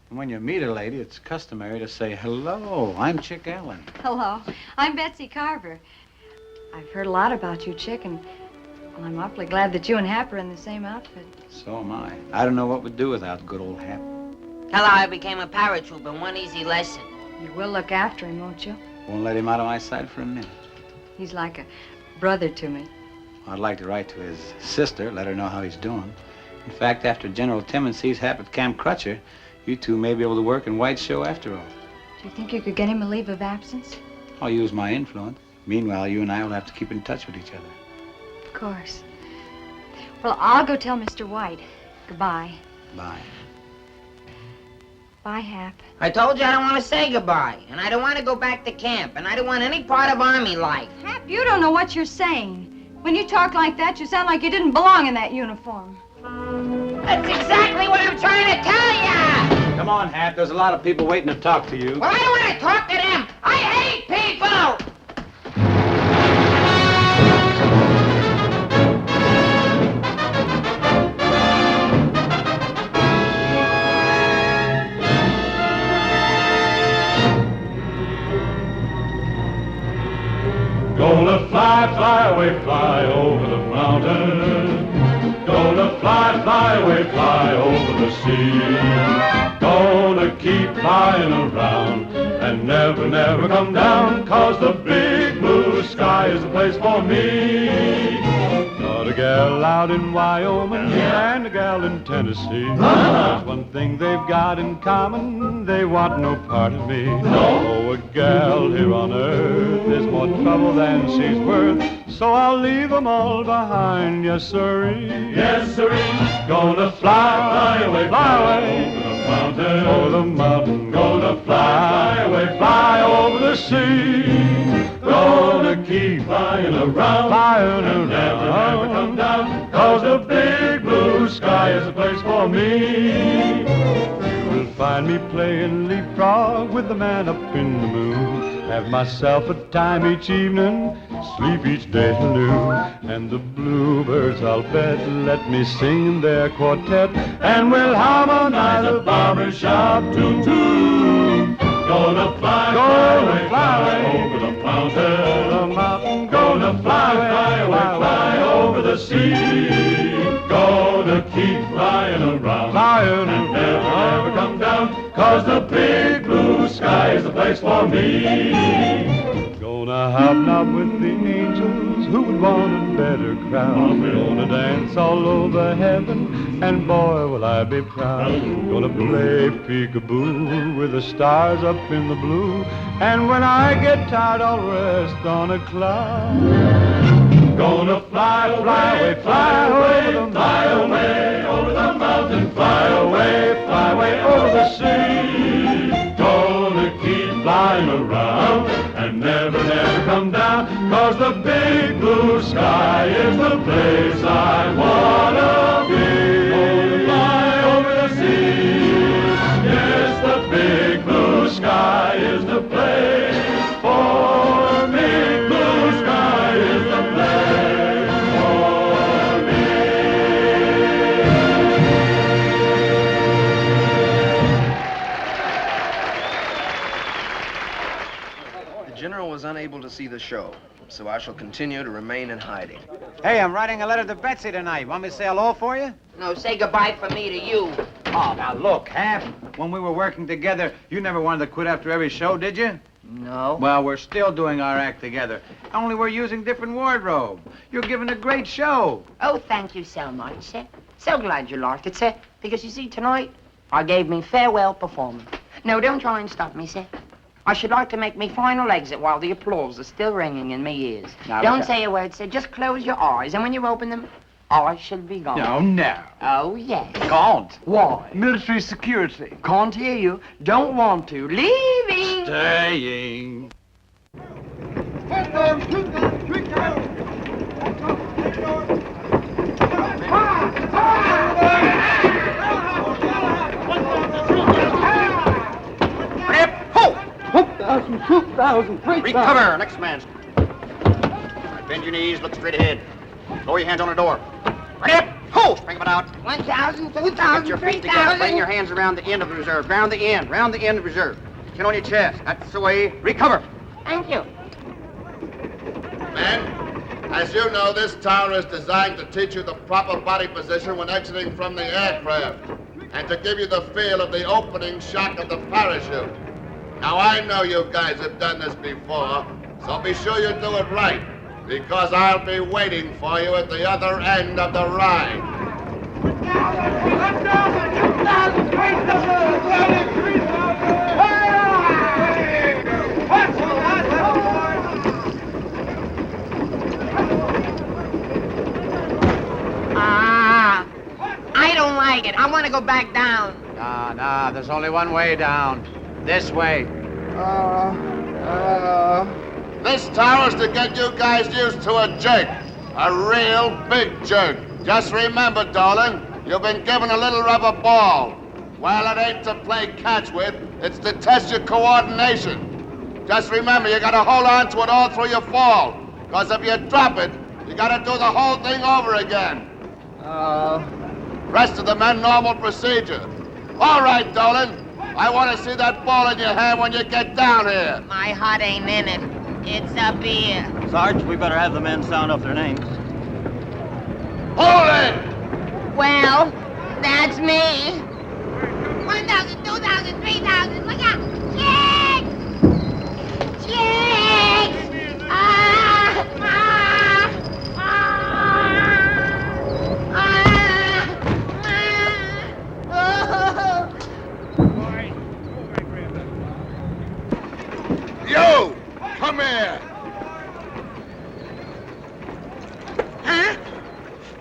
H: And when you meet a lady, it's customary to say, hello, I'm Chick Allen.
C: Hello. I'm Betsy Carver. I've heard a lot about you, Chick, and well, I'm awfully glad that you and Hap are in the same outfit.
H: So am I. I don't know what we'd do without good old Hap.
J: Tell how I became a paratrooper in one easy lesson.
C: You will look after him, won't you?
H: Won't let him out of my sight for a minute.
C: He's like a brother to me.
H: I'd like to write to his sister, let her know how he's doing. In fact, after General Timmons sees Hap at Camp Crutcher, you two may be able to work in White's show after all.
C: Do you think you could get him a leave of absence?
H: I'll use my influence. Meanwhile, you and I will have to keep in touch with each other.
C: Of course. Well, I'll go tell Mr. White. Goodbye.
H: Bye.
C: Bye, Hap.
J: I told you I don't want to say goodbye, and I don't want to go back to camp, and I don't want any part of Army life.
C: Hap, you don't know what you're saying. When you talk like that, you sound like you didn't belong in that uniform.
J: That's exactly what I'm trying to tell you!
H: Come on, Hap. There's a lot of people waiting to talk to you.
J: Well, I don't want to talk to them. I hate people!
N: Gonna fly, fly away, fly over the mountain. Gonna fly, fly away, fly over the sea. Gonna keep flying around and never, never come down, 'cause the big blue sky is the place for me. Got a gal out in Wyoming and a gal in Tennessee. There's one thing they've got in common, they want no part of me. Oh, a gal here on earth is more trouble than she's worth, so I'll leave them all behind, yes sirree. Yes sirree. Gonna fly away, fly away over the mountain. Gonna fly away, fly over the sea. Gonna keep flying around, and never, never come down, 'cause the big blue sky is the place for me. You'll find me playing leapfrog with the man up in the moon. Have myself a time each evening, sleep each day till noon. And the bluebirds, I'll bet, let me sing their quartet, and we'll harmonize a barbershop tune. Gonna fly, fly away, over the mountain. Gonna fly, fly away, fly over the sea. Gonna keep flying around, and never, never come down, 'cause the big blue sky is the place for me. Gonna Gonna hobnob with the angels, who would want a better crowd? Gonna dance all over heaven, and boy, will I be proud. Gonna play peekaboo with the stars up in the blue, and when I get tired, I'll rest on a cloud. Gonna fly, fly away, fly away, fly away over the mountain, fly away over the sea. Gonna keep flying around and never, never come down, 'cause the big blue sky is the place I wanna be. Gonna fly over the sea. Yes, the big blue sky is the place for me. Blue sky is the place for me.
I: The General was unable to see the show, so I shall continue to remain in hiding.
P: Hey, I'm writing a letter to Betsy tonight. Want me to say hello for you?
B: No, say goodbye for me to you.
P: Oh, now look, Hap. When we were working together, you never wanted to quit after every show, did you?
B: No.
P: Well, we're still doing our act together. Only we're using different wardrobe. You're giving a great show.
J: Oh, thank you so much, sir. So glad you liked it, sir. Because you see, tonight, I gave me farewell performance. No, don't try and stop me, sir. I should like to make me final exit while the applause is still ringing in my ears.
P: Now,
J: Don't
P: look,
J: say a word, sir. Just close your eyes, and when you open them, I shall be gone.
P: No, no.
J: Oh, yes.
P: Can't.
J: Why?
P: Military security.
J: Can't hear you. Don't want to. Leaving.
P: Staying.
O: Recover, next man. Bend your knees, look straight ahead. Lower your hands on the door. Ready up, ho! Strength it out.
J: 1,000, 2,000,
O: Put your feet together,
J: 3,000.
O: bring your hands around the end of the reserve. Round the end of reserve. Chin on your chest. That's the way. Recover.
J: Thank you.
D: Men, as you know, this tower is designed to teach you the proper body position when exiting from the aircraft, and to give you the feel of the opening shock of the parachute. Now, I know you guys have done this before, so be sure you do it right, because I'll be waiting for you at the other end of the ride.
J: I don't like it. I want to go back down.
P: Nah, there's only one way down. This way.
D: This tower's to get you guys used to a jerk. A real big jerk. Just remember, darling, you've been given a little rubber ball. Well, it ain't to play catch with, it's to test your coordination. Just remember, you gotta hold on to it all through your fall. Because if you drop it, you gotta do the whole thing over again. Rest of the men, normal procedure. All right, Dolan. I want to see that ball in your hand when you get down here.
J: My heart ain't in it. It's up here.
F: Sarge, we better have the men sound off their names.
D: Hold it!
J: Well, that's me. 1,000, 2,000, 3,000. Look out! Chicks! Chicks!
D: You! Come here!
J: Huh?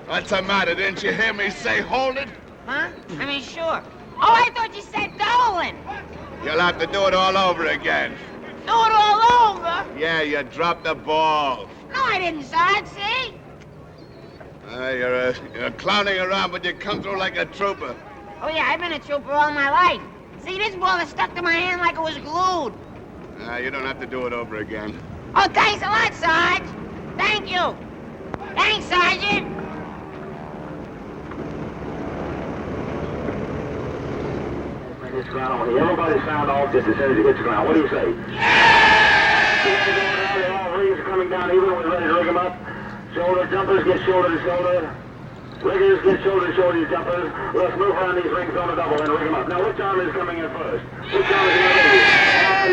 D: What's the matter? Didn't you hear me say hold it?
J: Huh? I mean, sure. Oh, I thought you said Dolan.
D: You'll have to do it all over again.
J: Do it all over?
D: Yeah, you dropped the ball.
J: No, I didn't, Sarge, see?
D: You're clowning around, but you come through like a trooper.
J: Oh, yeah, I've been a trooper all my life. See, this ball is stuck to my hand like it was glued.
D: You don't have to do it over again.
J: Oh, thanks a lot, Sarge. Thank you. Thanks, Sergeant.
T: Everybody sound off just as soon as you hit the ground. What do you say? All rings are coming down even. We're ready to rig them up. Shoulder jumpers get shoulder to shoulder. Riggers get shoulder to shoulder jumpers. Let's move around these rings on a double and rig them up. Now, which arm is coming in first? Which arm is going to be?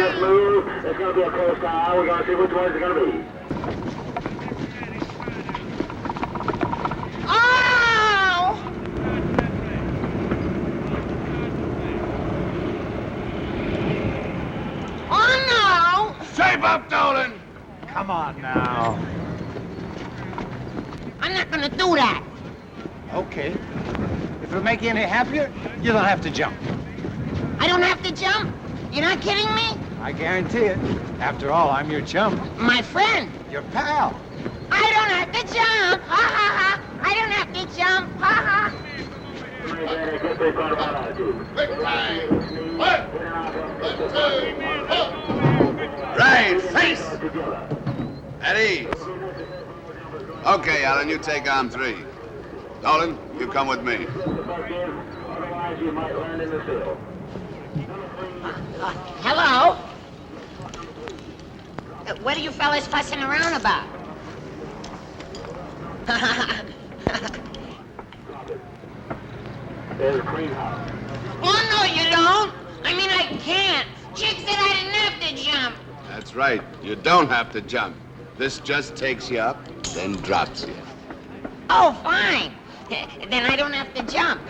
T: Let's move. two. It's going to be a close call. We're going to see which one it's going to be.
D: Shape up, Dolan!
H: Come on now.
J: I'm not gonna do that.
H: Okay. If it'll make you any happier, you don't have to jump.
J: I don't have to jump? You're not kidding me?
H: I guarantee it. After all, I'm your chum.
J: My friend.
H: Your pal.
J: I don't have to jump. Ha ha ha. I don't have to jump. Ha ha.
D: Right, face! At ease. Okay, Alan, you take arm 3. Dolan, you come with me.
J: Hello? What are you fellas fussing around about? Oh, no, you don't. I mean, I can't. Chick said I didn't have to jump.
D: That's right. You don't have to jump. This just takes you up, then drops you.
J: Oh, fine. Then I don't have to jump.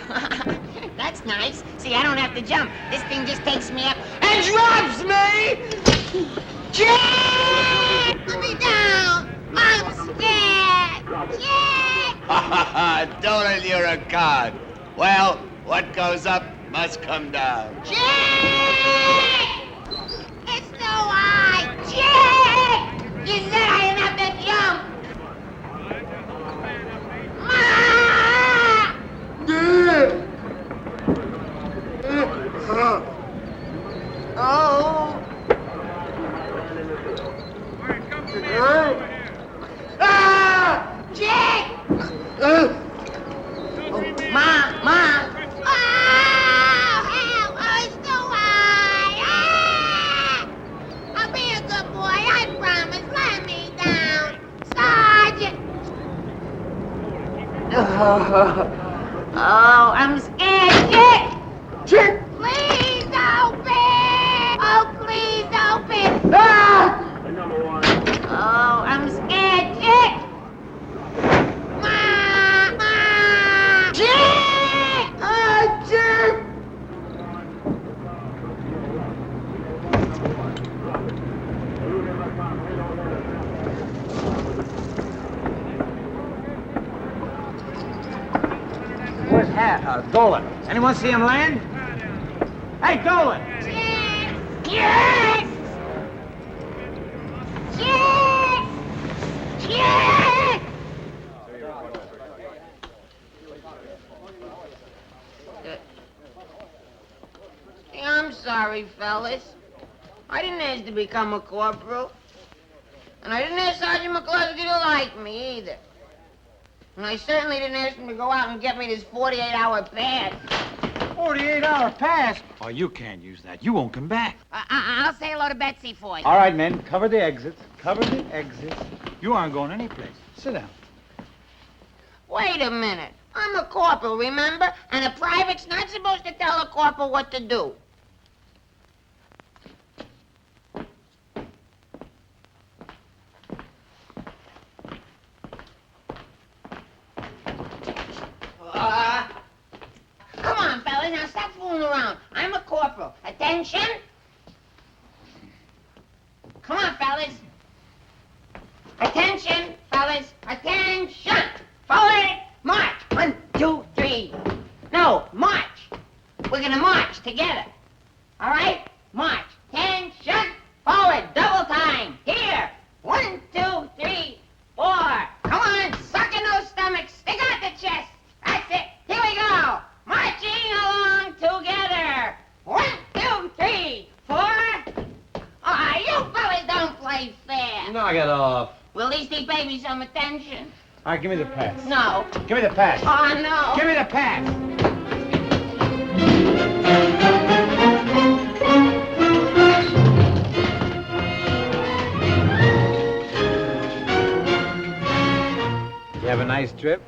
J: That's nice. See, I don't have to jump. This thing just takes me up and drops me! Jack! Put me down! I'm scared! Jack!
D: Ha ha ha! Dolan, you're a card. Well, what goes up must come down.
J: Jack! It's no I! Jack! You said I didn't have to jump! Oh! Jack! Ma! Oh, help! Oh, it's too high! I'll be a good boy, I promise. Let me down. Sergeant! Oh, I'm scared, Jack!
E: Chick!
J: Please open! Oh, please open! Oh, I'm scared, Jack! Ma! Jack! Oh, Jack!
P: Where's Dolan? Anyone see him land? Hey, Dolan!
J: Jack! Jack! Jack! I'm sorry, fellas. I didn't ask to become a corporal. And I didn't ask Sergeant McCluskey to like me, either. And I certainly didn't ask him to go out and get me this 48-hour pass.
P: 48-hour pass? Oh, you can't use that. You won't come back.
J: I'll say hello to Betsy for you.
P: All right, men, cover the exits. Cover the exits. You aren't going anyplace. Sit down.
J: Wait a minute. I'm a corporal, remember? And a private's not supposed to tell a corporal what to do. Come on, fellas, now stop fooling around. I'm a corporal. Attention! Come on, fellas. Attention, fellas. Attention! Forward! March! 1, 2, 3. No, march. We're gonna march together. All right? March. Attention! Forward! Double time. Here! 1, 2, 3, 4. Come on, suck in those stomachs. Stick out the chest. That's it. Here we go. Marching along together. 1, 2, 3, 4. Ah, you fellas don't play fair.
P: Knock it off.
J: Will these two babies some attention?
P: All right, give me the pass.
J: No.
P: Give me the pass.
J: Oh, no.
P: Give me the pass. You have a nice trip?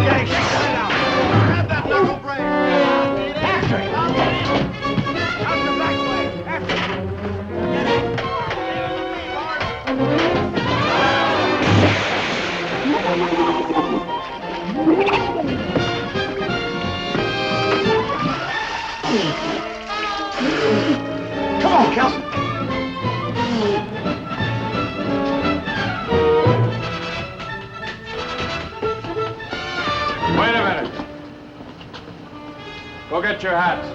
P: Okay, shake that out. Grab that knuckle break. After it. Out the back way. After Come on, Kelson.
N: Wait a minute. Go get your hats.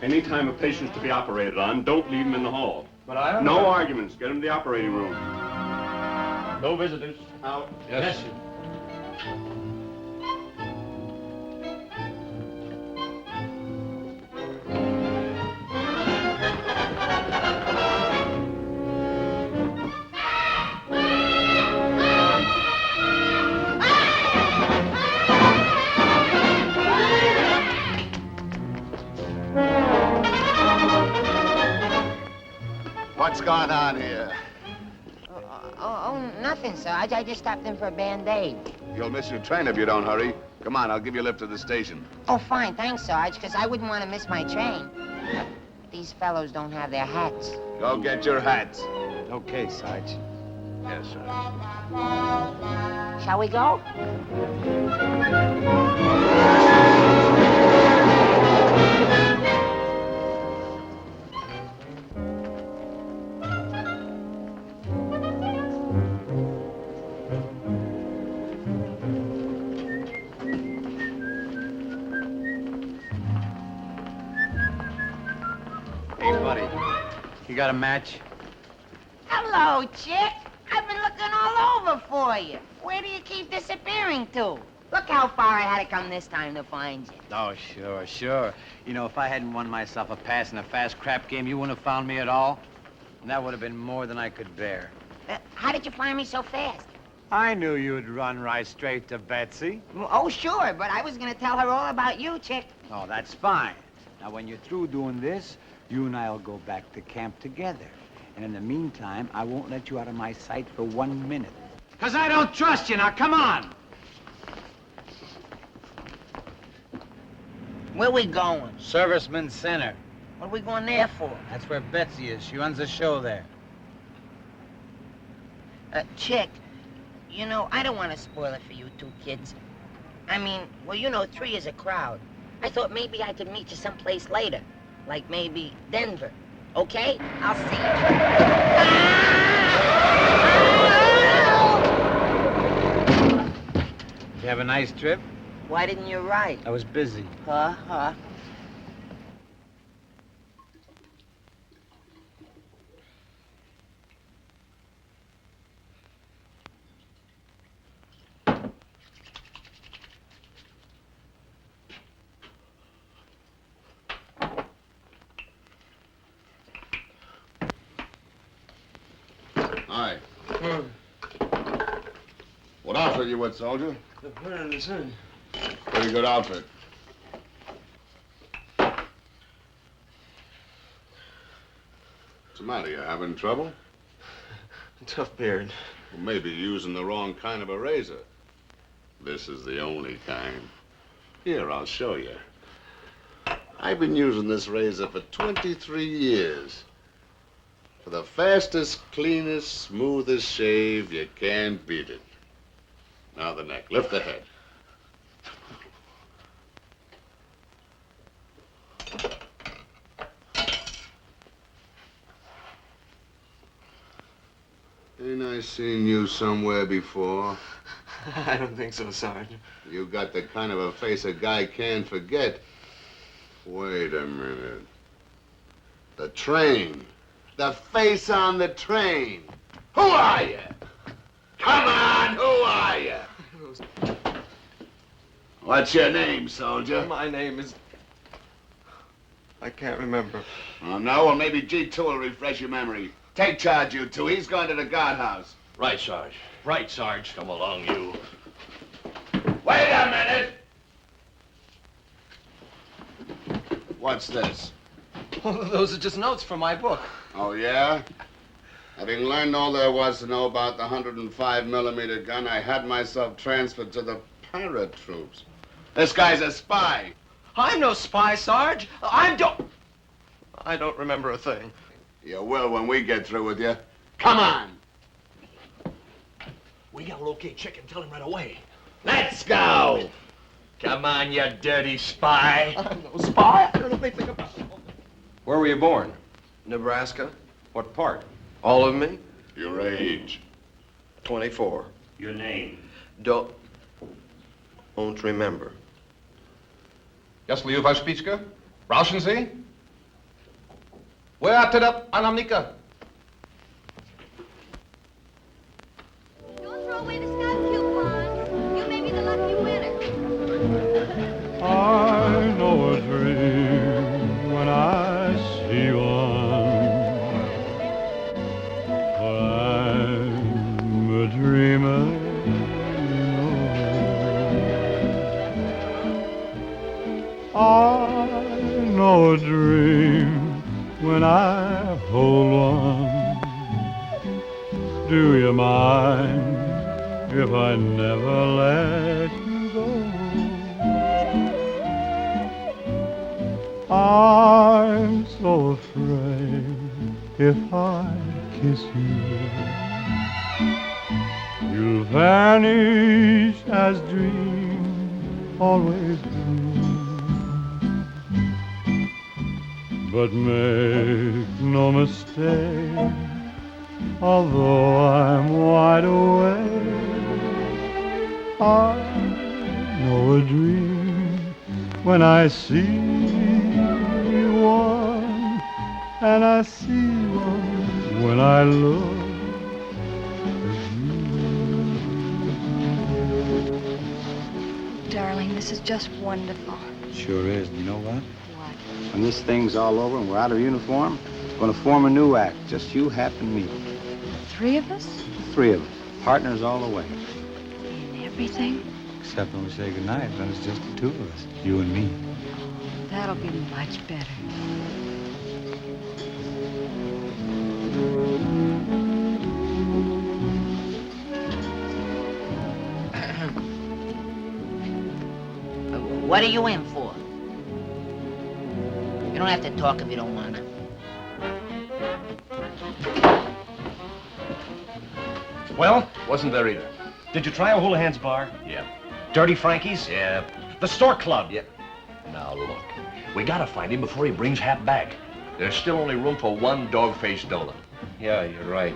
U: Anytime a patient's to be operated on, don't leave him in the hall.
N: But I don't
U: No
N: know.
U: arguments. Get him to the operating room.
N: No visitors.
U: Out.
N: Yes, sir.
D: What's going on here?
J: Oh, nothing, sir. I just stopped in for a Band-Aid.
D: You'll miss your train if you don't hurry. Come on, I'll give you a lift to the station.
J: Oh, fine. Thanks, Sarge, because I wouldn't want to miss my train. These fellows don't have their hats.
D: Go get your hats.
P: Okay, Sarge.
D: Yes, sir.
J: Shall we go?
P: Hey, buddy. You got a match?
J: Hello, chick. I've been looking all over for you. Where do you keep disappearing to? Look how far I had to come this time to find you.
P: Oh, sure. You know, if I hadn't won myself a pass in a fast crap game, you wouldn't have found me at all. And that would have been more than I could bear.
J: How did you find me so fast?
P: I knew you'd run right straight to Betsy.
J: Oh, sure, but I was going to tell her all about you, chick.
P: Oh, that's fine. Now, when you're through doing this, you and I'll go back to camp together. And in the meantime, I won't let you out of my sight for 1 minute. 'Cause I don't trust you. Now, come on.
J: Where we going?
P: Serviceman Center.
J: What are we going there for?
P: That's where Betsy is. She runs the show there.
J: Chick, you know, I don't want to spoil it for you two kids. I mean, well, you know, 3 is a crowd. I thought maybe I could meet you someplace later. Like maybe Denver. Okay? I'll see you.
P: You have a nice trip?
J: Why didn't you write?
P: I was busy.
J: Huh?
D: Hi. What outfit you with, soldier?
E: The Prayer in the Sun.
D: Pretty good outfit. What's the matter? You having trouble?
E: Tough beard.
D: Well, maybe using the wrong kind of a razor. This is the only kind. Here, I'll show you. I've been using this razor for 23 years. For the fastest, cleanest, smoothest shave, you can't beat it. Now the neck. Lift the head. Ain't I seen you somewhere before?
E: I don't think so, Sergeant.
D: You got the kind of a face a guy can't forget. Wait a minute. The train. The face on the train. Who are you? Come on, who are you? What's your name, soldier?
E: My name is... I can't remember.
D: Oh, no? Well, maybe G2 will refresh your memory. Take charge, you two. He's going to the guardhouse.
L: Right, Sarge.
S: Right, Sarge.
L: Come along, you.
D: Wait a minute! What's this?
I: Those are just notes from my book.
D: Oh, yeah? Having learned all there was to know about the 105-millimeter gun, I had myself transferred to the paratroops. This guy's a spy.
I: I'm no spy, Sarge. I don't remember a thing.
D: You will when we get through with you. Come on!
L: We gotta locate Chick and tell him right away.
D: Let's go!
L: Come on, you dirty spy.
I: I'm no spy. I don't know anything about it.
R: Where were you born?
I: Nebraska.
R: What part?
I: All of me?
D: Your age?
I: 24.
S: Your name?
I: Don't remember.
R: Jestli vaš špička? Rauschen Sie? Where to the anamnika?
A: Don't throw away the scout coupons. You may be the lucky winner.
N: I know a dream when I see one. For I'm a dreamer, I know a dream when I hold one. Do you mind if I never let you go? I'm so afraid if I kiss you, you'll vanish as dreams always do. But make no mistake, although I'm wide awake, I know a dream when I see one, and I see one when I look at you.
C: Darling, this is just wonderful.
H: Sure is. You know what?
C: What?
H: When this thing's all over and we're out of uniform, we're going to form a new act. Just you, Hap, and me.
C: Three of us?
H: Three of us. Partners all the way.
C: In everything?
H: Except when we say goodnight, then it's just the two of us. You and me.
C: That'll be much better.
J: What are you in for? You don't have to talk if you don't want to.
S: Well?
L: Wasn't there either.
S: Did you try O'Houlihan's bar?
L: Yeah.
S: Dirty Frankie's?
L: Yeah.
S: The Store Club?
L: Yeah. Now, look. We gotta find him before he brings Hap back. There's still only room for one dog-faced donut.
S: Yeah, you're right.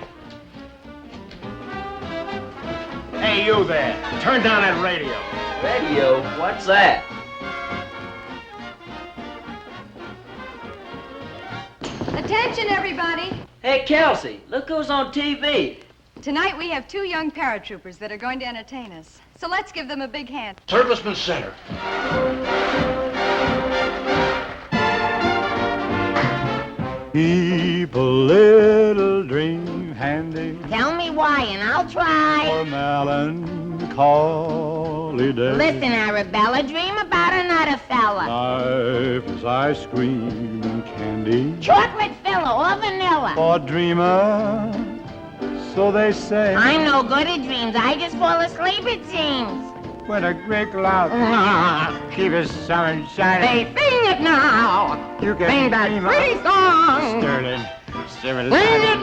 S: Hey, you there. Turn down that radio.
V: Radio? What's that?
C: Attention, everybody.
V: Hey, Kelsey, look who's on TV.
C: Tonight we have two young paratroopers that are going to entertain us. So let's give them a big hand.
L: Serviceman Center.
N: Keep a little dream handy
J: Tell me why, and I'll try.
N: for melancholy days.
J: Listen, Arabella, dream about another fella.
N: Life is ice cream and candy
J: Chocolate filler or vanilla.
N: for dreamer, so they say.
J: I'm no good at dreams. I just fall asleep, it seems.
P: With a great cloud. Keep us sun shining.
J: They sing it now.
P: You can
J: Sing that
P: dream
J: pretty
P: of
J: song.
P: Sterling.
J: Sing it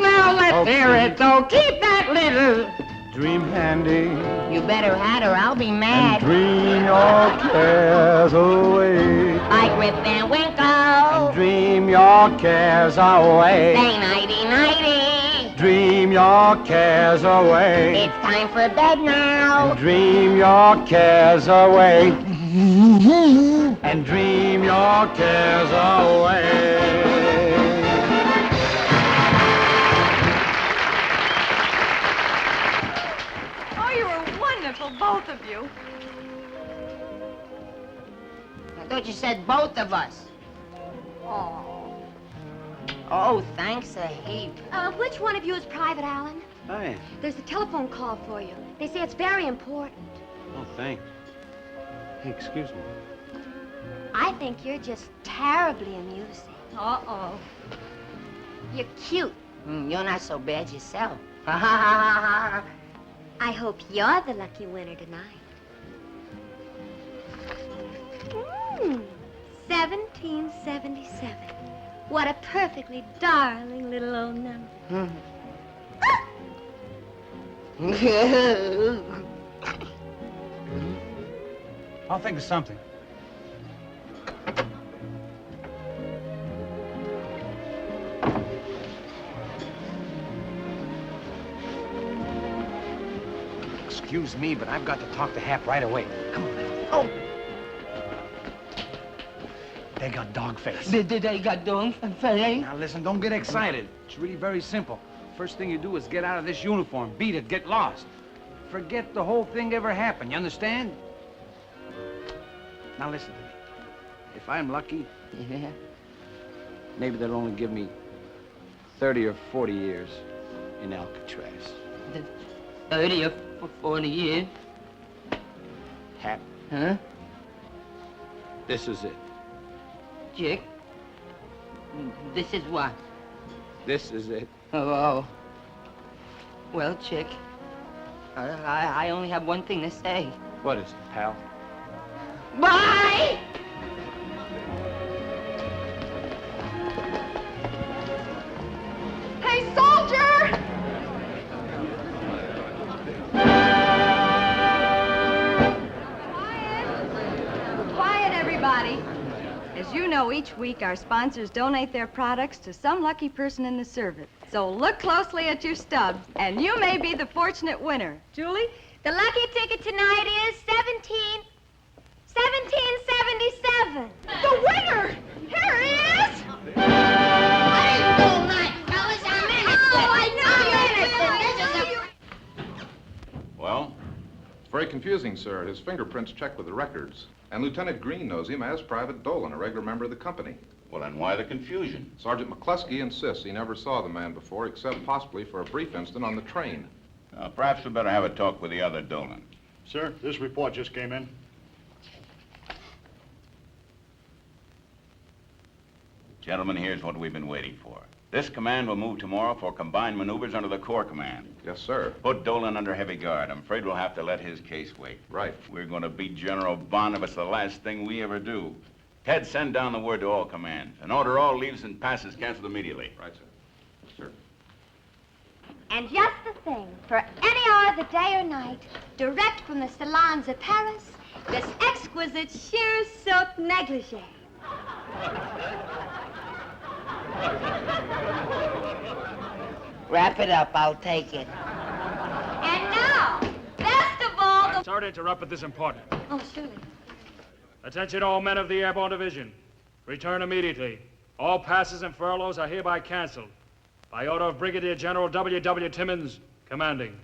J: now, let's hear it. So keep that little
N: dream handy
J: You better hat or I'll be mad.
N: dream your cares away.
J: Like Rip Van Winkle.
N: Dream your cares away.
J: Say nighty-nighty.
N: Dream your cares away.
J: It's time for bed now.
N: Dream your cares away. And dream your cares away.
C: Oh, you were wonderful, both of you.
J: I thought you said both of us.
C: Oh.
J: Oh, thanks a heap.
A: Which one of you is Private Allen?
P: Hi.
A: There's a telephone call for you. They say it's very important.
P: Oh, thanks. Hey, excuse me.
A: I think you're just terribly amusing.
J: Uh-oh.
A: You're cute.
J: You're not so bad yourself.
A: I hope you're the lucky winner tonight. 1777. What a perfectly darling little old number.
P: I'll think of something. Excuse me, but I've got to talk to Hap right away. Come on.
J: Oh.
P: They got dog face.
J: They got dog face?
P: Now listen, don't get excited. It's really very simple. First thing you do is get out of this uniform. Beat it, get lost. Forget the whole thing ever happened, you understand? Now listen to me. If I'm lucky, maybe they'll only give me 30 or 40 years in Alcatraz.
J: 30 or 40 years?
P: Hap.
J: Huh?
P: This is it.
J: Chick? This is what?
P: This is it.
J: Oh. Well, Chick, I only have one thing to say.
P: What is it, pal?
J: Bye!
A: Hey, soldier!
C: Quiet, everybody. As you know, each week our sponsors donate their products to some lucky person in the service. So look closely at your stubs, and you may be the fortunate winner. Julie?
A: The lucky ticket tonight is 1777. The winner! Here he is!
G: Well, it's very confusing, sir. His fingerprints checked with the records. And Lieutenant Green knows him as Private Dolan, a regular member of the company.
O: Well, then why the confusion?
G: Sergeant McCluskey insists he never saw the man before, except possibly for a brief instant on the train.
O: Perhaps we better have a talk with the other Dolan.
U: Sir, this report just came in.
O: Gentlemen, here's what we've been waiting for. This command will move tomorrow for combined maneuvers under the Corps Command.
G: Yes, sir.
O: Put Dolan under heavy guard. I'm afraid we'll have to let his case wait.
G: Right.
O: We're going to beat General Bond if it's the last thing we ever do. Ted, send down the word to all commands and order all leaves and passes canceled immediately.
G: Right, sir. Sir.
A: And just the thing, for any hour of the day or night, direct from the salons of Paris, this exquisite sheer silk negligee.
J: Wrap it up, I'll take it.
A: And now, best of all, the...
K: Sorry to interrupt, but this is important.
A: Oh, surely.
K: Attention all men of the Airborne Division. Return immediately. All passes and furloughs are hereby canceled. By order of Brigadier General W.W. Timmons, commanding.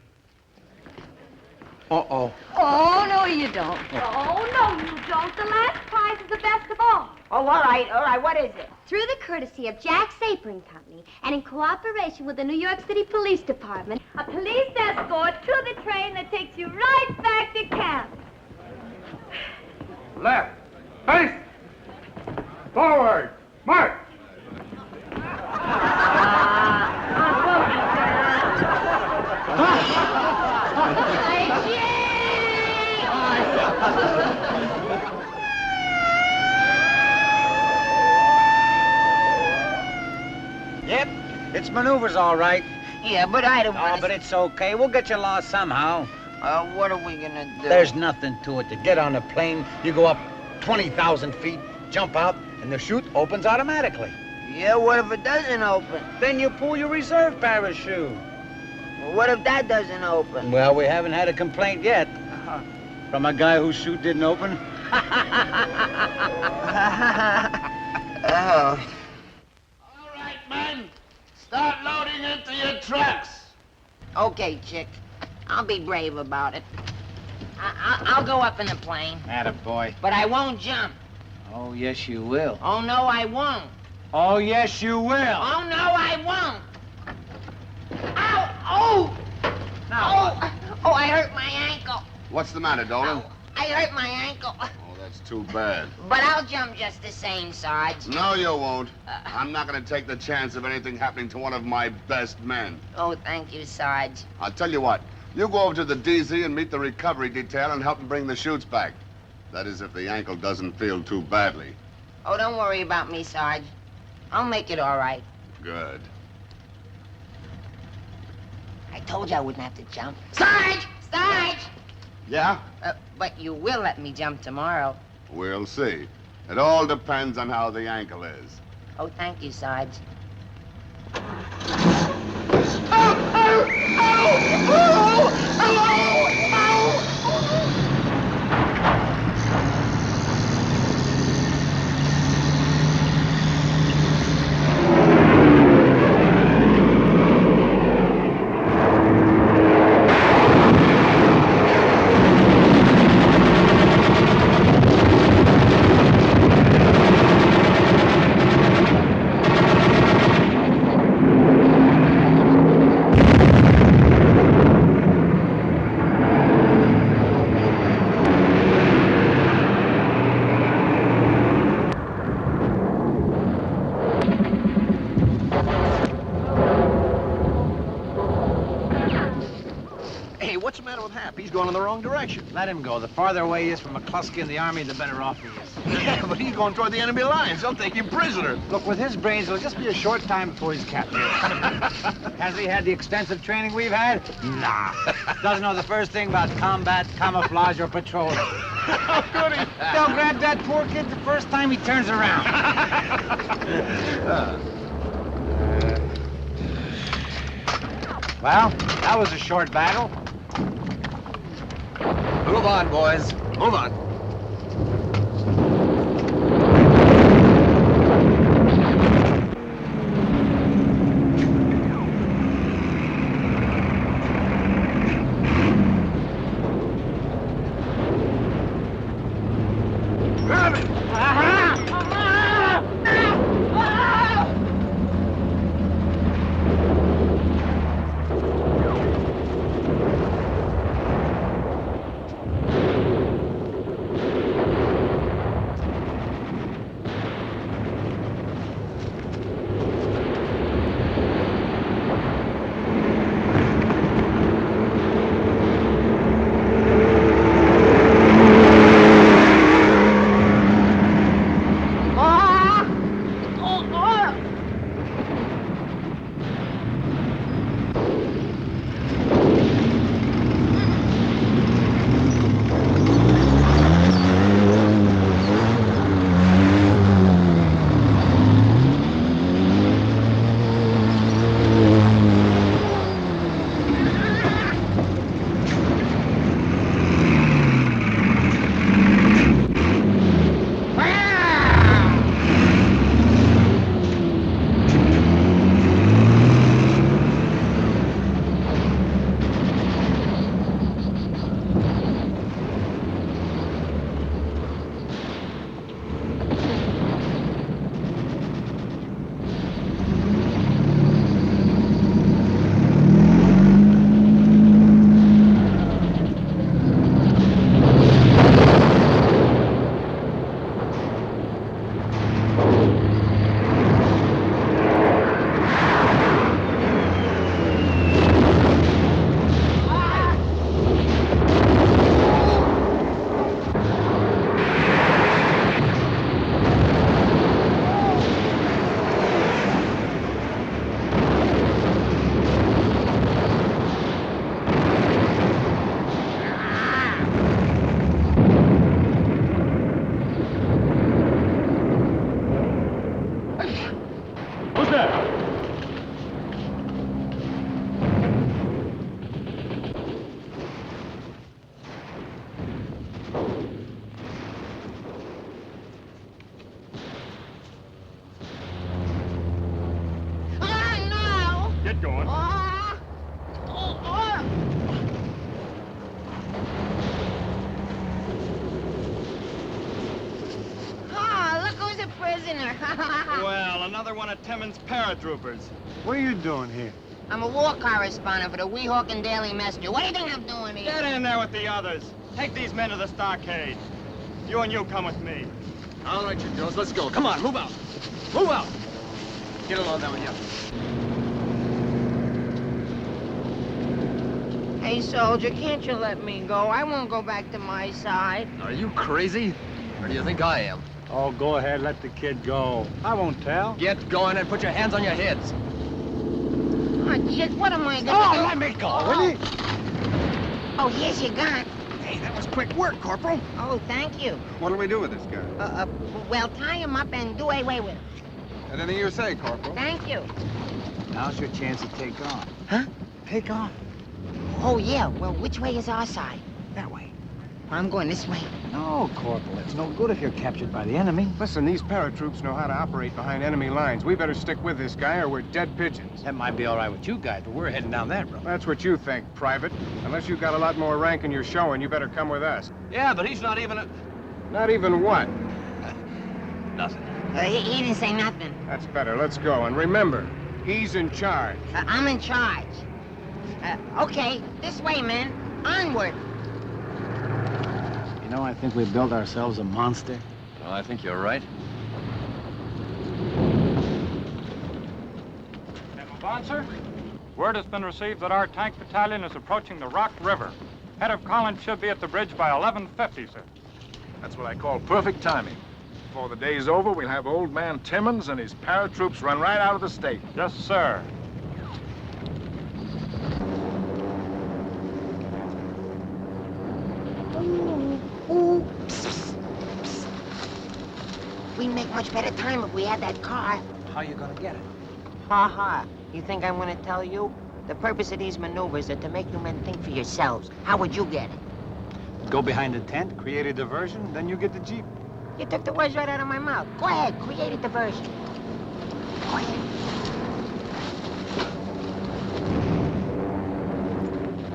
P: Uh-oh.
C: Oh, no, you don't.
A: Oh, no, you don't. The last prize is the best of all.
J: Oh, all right, what is it?
A: Through the courtesy of Jack's Apron Company and in cooperation with the New York City Police Department, a police escort to the train that takes you right back to camp.
T: Left. Face. Forward. March.
P: Yep, it's maneuvers all right.
J: Yeah, but I don't want
P: Oh, but it's okay. We'll get you lost somehow.
J: What are we gonna do?
P: There's nothing to it. To get on a plane, you go up 20,000 feet, jump out, and the chute opens automatically.
J: Yeah, what if it doesn't open?
P: Then you pull your reserve parachute.
J: Well, what if that doesn't open?
P: Well, we haven't had a complaint yet. From a guy whose chute didn't open.
J: Oh.
E: All right, men. Start loading into your trucks.
J: Okay, Chick. I'll be brave about it. I'll go up in the plane.
P: Attaboy.
J: But I won't jump.
P: Oh, yes, you will.
J: Oh, no, I won't.
P: Oh, yes, you will.
J: Oh, no, I won't. Ow! Oh! Oh, I hurt my ankle.
D: What's the matter, Dolan?
J: I hurt my ankle.
D: Oh, that's too bad.
J: But I'll jump just the same, Sarge.
D: No, you won't. I'm not going to take the chance of anything happening to one of my best men.
J: Oh, thank you, Sarge.
D: I'll tell you what. You go over to the DZ and meet the recovery detail and help them bring the chutes back. That is, if the ankle doesn't feel too badly.
J: Oh, don't worry about me, Sarge. I'll make it all right.
D: Good.
J: I told you I wouldn't have to jump. Sarge! Sarge!
D: Yeah?
J: But you will let me jump tomorrow.
D: We'll see. It all depends on how the ankle is.
J: Oh, thank you, Sarge.
L: Hey, what's the matter with Hap? He's going in the wrong direction.
H: Let him go. The farther away he is from McCluskey and the Army, the better off he is.
L: Yeah, but he's going toward the enemy lines. They'll take him prisoner.
H: Look, with his brains, it'll just be a short time before he's captured. Has he had the extensive training we've had? Nah. Doesn't know the first thing about combat, camouflage, or patrolling.
L: How could he?
H: They'll grab that poor kid the first time he turns around. Well, that was a short battle.
I: Move on, boys. Move on.
L: Grab him!
J: prisoner.
M: Well, another one of Timmons' paratroopers.
E: What are you doing here?
J: I'm a war correspondent for the Weehawken Daily Messenger. What do you think I'm doing here?
M: Get in there with the others. Take these men to the stockade. You and you come with me.
Q: All right, you girls, let's go. Come on, move out. Move out. Get along there with you.
J: Hey, soldier, can't you let me go? I won't go back to my side.
Q: Are you crazy? Or do you think I am?
M: Oh, go ahead, let the kid go. I won't tell.
Q: Get going and put your hands on your heads.
J: Oh, Jake, what am I gonna do?
Q: Oh, let me go, will you?
J: Oh, here's your gun.
Q: Hey, that was quick work, Corporal.
J: Oh, thank you.
R: What'll we do with this guy?
J: Well, tie him up and do away with him.
R: Anything you say, Corporal.
J: Thank you.
H: Now's your chance to take off.
J: Huh?
H: Take off.
J: Oh, yeah. Well, which way is our side?
H: That way.
J: I'm going this way.
H: No, Corporal, it's no good if you're captured by the enemy.
R: Listen, these paratroops know how to operate behind enemy lines. We better stick with this guy or we're dead pigeons.
P: That might be all right with you guys, but we're heading down that road.
R: That's what you think, Private. Unless you've got a lot more rank in your showing, you better come with us.
Q: Yeah, but he's not even a...
R: Not even what?
Q: Nothing.
J: He didn't say nothing.
R: That's better. Let's go. And remember, he's in charge.
J: I'm in charge. Okay, this way, men. Onward.
H: You know, I think we built ourselves a monster.
Q: Well, I think you're right.
M: Sponsor, word has been received that our tank battalion is approaching the Rock River. Head of Collins should be at the bridge by 11:50, sir.
W: That's what I call perfect timing. Before the day's over, we'll have old man Timmons and his paratroops run right out of the state.
M: Yes, sir.
J: Ooh. Psst, psst. We'd make much better time if we had that car.
H: How you gonna get it?
J: Ha ha. You think I'm gonna tell you? The purpose of these maneuvers are to make you men think for yourselves. How would you get it?
P: Go behind the tent, create a diversion, then you get the Jeep.
J: You took the words right out of my mouth. Go ahead, create a diversion. Go ahead.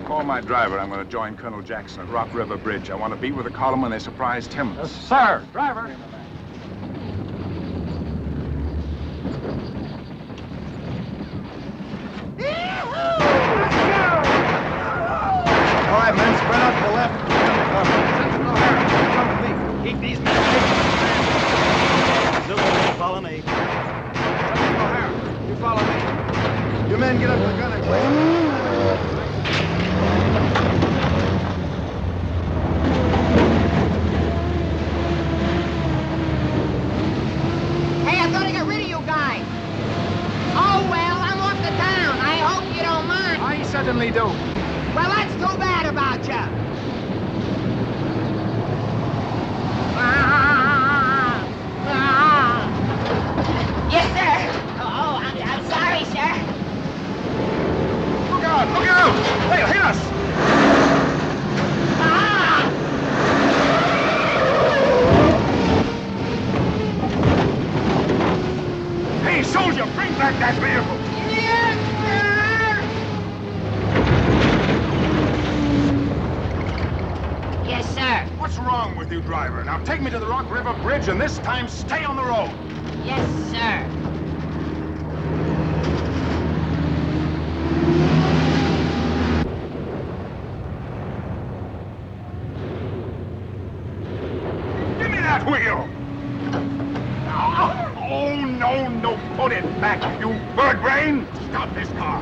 W: Call my driver. I'm going to join Colonel Jackson at Rock River Bridge. I want to be with the column when they surprise Timmons.
M: Yes, sir. Driver.
Q: All right, men, spread out to the left. Come with me. Keep these men away from the man. Silver, follow me.
R: You follow me.
Q: You men get up to the gunning place.
J: Hey, I thought I got rid of you guys. Oh, well, I'm off to town. I hope you don't mind.
R: I certainly do.
J: Well, that's too bad about you. Yes, sir. Oh, I'm sorry, sir.
W: Look out! Look out! They'll hit us! Hey, soldier, bring back that vehicle!
J: Yes, sir. Yes, sir.
W: What's wrong with you, driver? Now take me to the Rock River Bridge, and this time stay on the road.
J: Yes, sir.
W: Give me that wheel! Oh, no, put it back, you bird brain! Stop this car!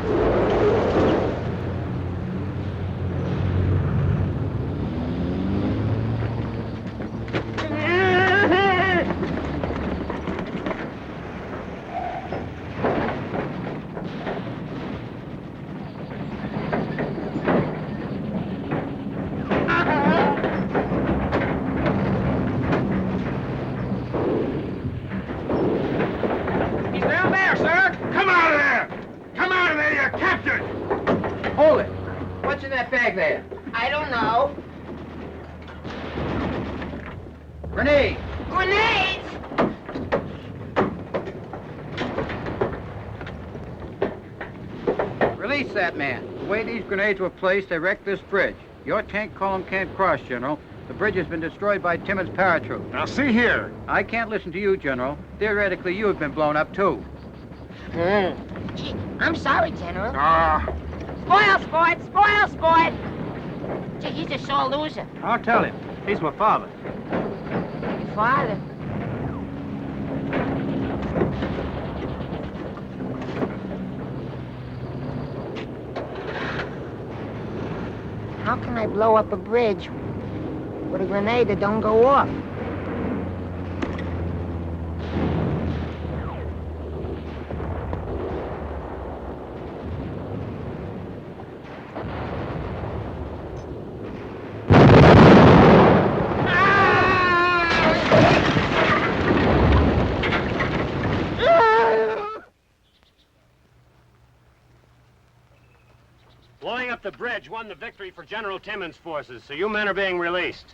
B: He's down there, sir.
W: Come out of there! Come out of there, you're captured!
B: Hold it. What's in that bag there?
J: I don't know.
B: Grenade.
J: Grenades?
M: Release that man. The way these grenades were placed, they wrecked this bridge. Your tank column can't cross, General. The bridge has been destroyed by Timmons paratroops.
W: Now, see here.
M: I can't listen to you, General. Theoretically, you have been blown up, too.
J: Gee, I'm sorry, General.
W: Ah.
J: Spoil sport! Spoil sport! Gee, he's a sore loser.
Q: I'll tell him. He's my father.
J: Father. How can I blow up a bridge with a grenade that don't go off?
Q: Blowing up the bridge won the victory for General Timmons' forces, so you men are being released.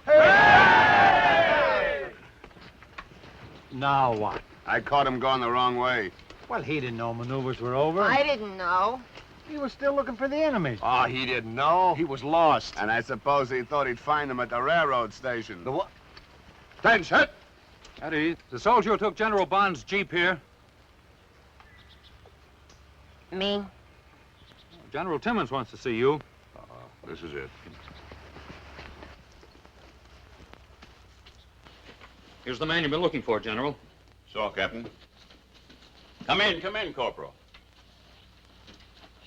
D: Now what? I caught him going the wrong way.
P: Well, he didn't know maneuvers were over.
J: I didn't know.
P: He was still looking for the enemy.
D: Oh, he didn't know. He was lost. And I suppose he thought he'd find him at the railroad station. The what? Attention!
M: Eddie, the soldier who took General Bond's Jeep here.
J: Me?
M: General Timmons wants to see you.
O: This is it.
M: Here's the man you've been looking for, General.
O: So, Captain. Come in, Corporal.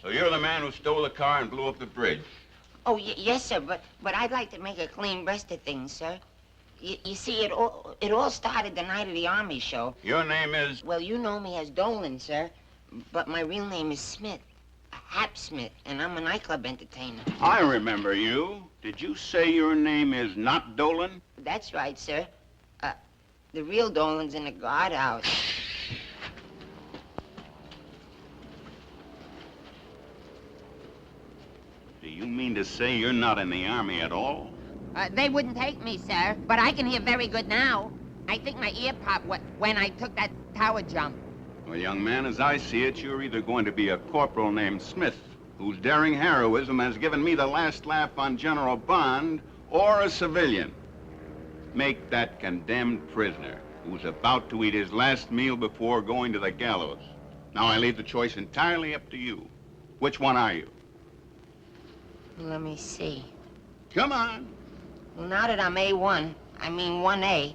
O: So you're the man who stole the car and blew up the bridge.
J: Oh, yes, sir, but I'd like to make a clean breast of things, sir. You see, it all started the night of the Army show.
O: Your name is?
J: Well, you know me as Dolan, sir, but my real name is Smith. Hap Smith, and I'm a nightclub entertainer.
O: I remember you. Did you say your name is not Dolan?
J: That's right, sir. The real Dolan's in the guardhouse.
O: Do you mean to say you're not in the Army at all?
J: They wouldn't take me, sir, but I can hear very good now. I think my ear popped when I took that tower jump.
O: Well, young man, as I see it, you're either going to be a corporal named Smith, whose daring heroism has given me the last laugh on General Bond, or a civilian. Make that condemned prisoner, who's about to eat his last meal before going to the gallows. Now, I leave the choice entirely up to you. Which one are you?
J: Let me see.
O: Come on.
J: Well, now that I'm A1, I mean 1A,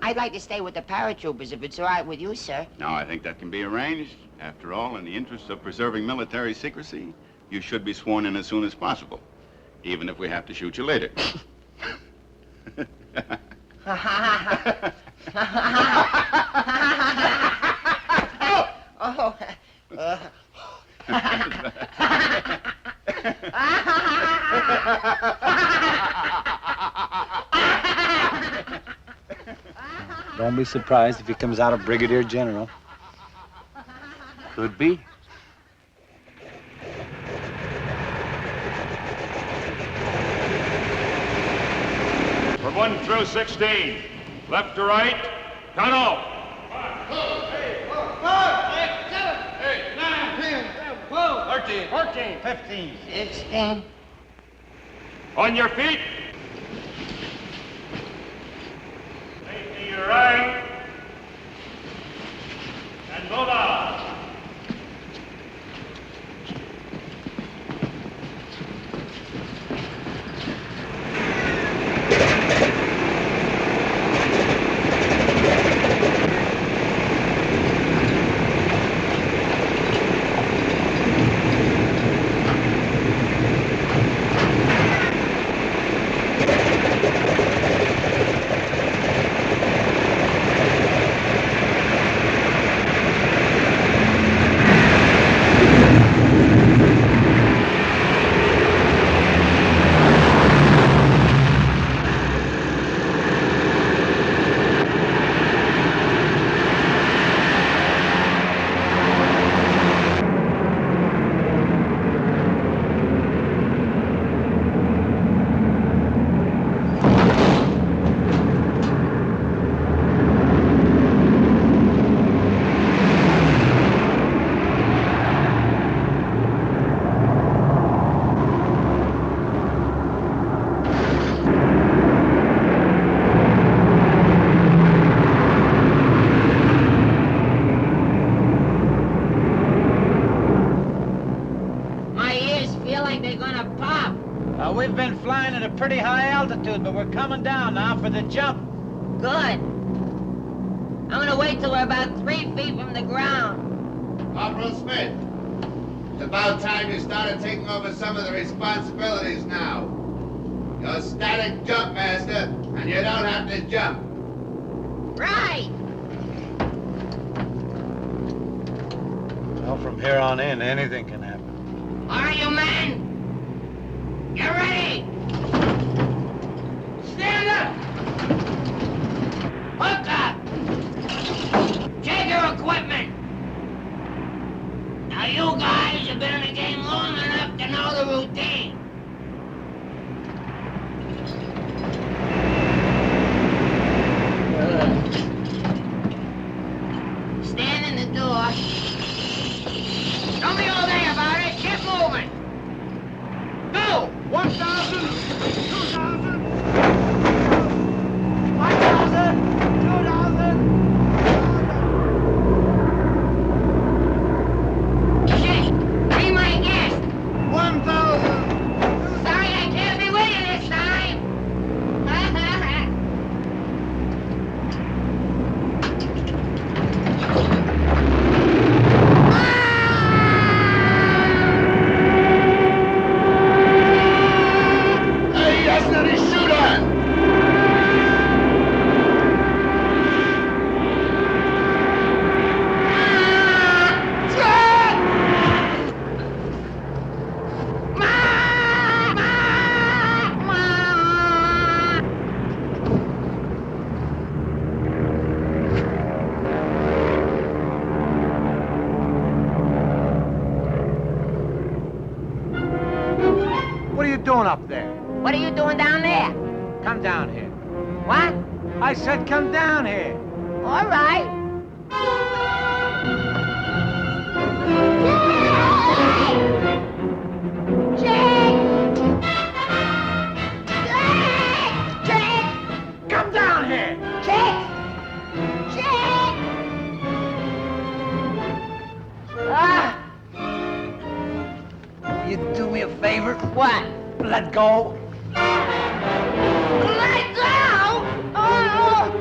J: I'd like to stay with the paratroopers if it's all right with you, sir.
O: Now, I think that can be arranged. After all, in the interest of preserving military secrecy, you should be sworn in as soon as possible, even if we have to shoot you later.
P: Don't be surprised if he comes out a brigadier general. Could be.
K: From 1 through 16, left to right, count off.
Q: 13, 15,
J: 16.
K: On your feet. Take your right. And move out.
J: like they're gonna pop.
H: We've been flying at a pretty high altitude, but we're coming down now for the jump.
J: Good. I'm gonna wait till we're about 3 feet from the ground.
D: Corporal Smith, it's about time you started taking over some of the responsibilities now. You're static jump master, and you don't have to jump.
J: Right.
P: Well, from here on in, anything can happen.
J: Are you men? Get ready. Stand up. Hook up. Check your equipment. Now you guys have been in the game long enough to know the routine. Stand in the door. Don't be all day about it. Get moving. Go! 1,000, 2,000, 1,000, 2,000. Shit! Be my guest. 1,000. Sorry I can't be with you this time.
D: Hey, that's not his shoot on!
P: What are you doing up there?
J: What are you doing down there?
P: Come down here.
J: What?
P: I said come down here.
J: All right.
P: Come down here. You do me a favor?
J: What?
P: Let go.
J: Let go! Hold on.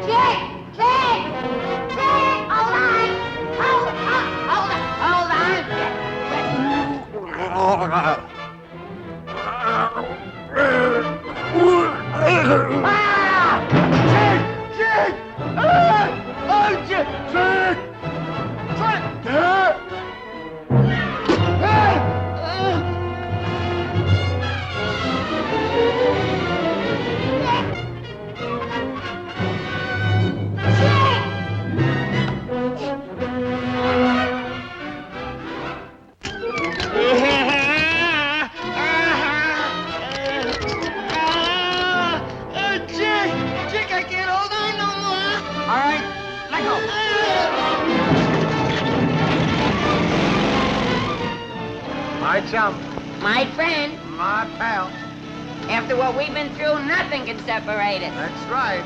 J: Chick! Hold on! Hold on! Chick, I can't hold on no more.
P: All right, let go. My chum.
J: My friend,
P: My pal.
J: after what we've been through, nothing can separate us.
P: That's right.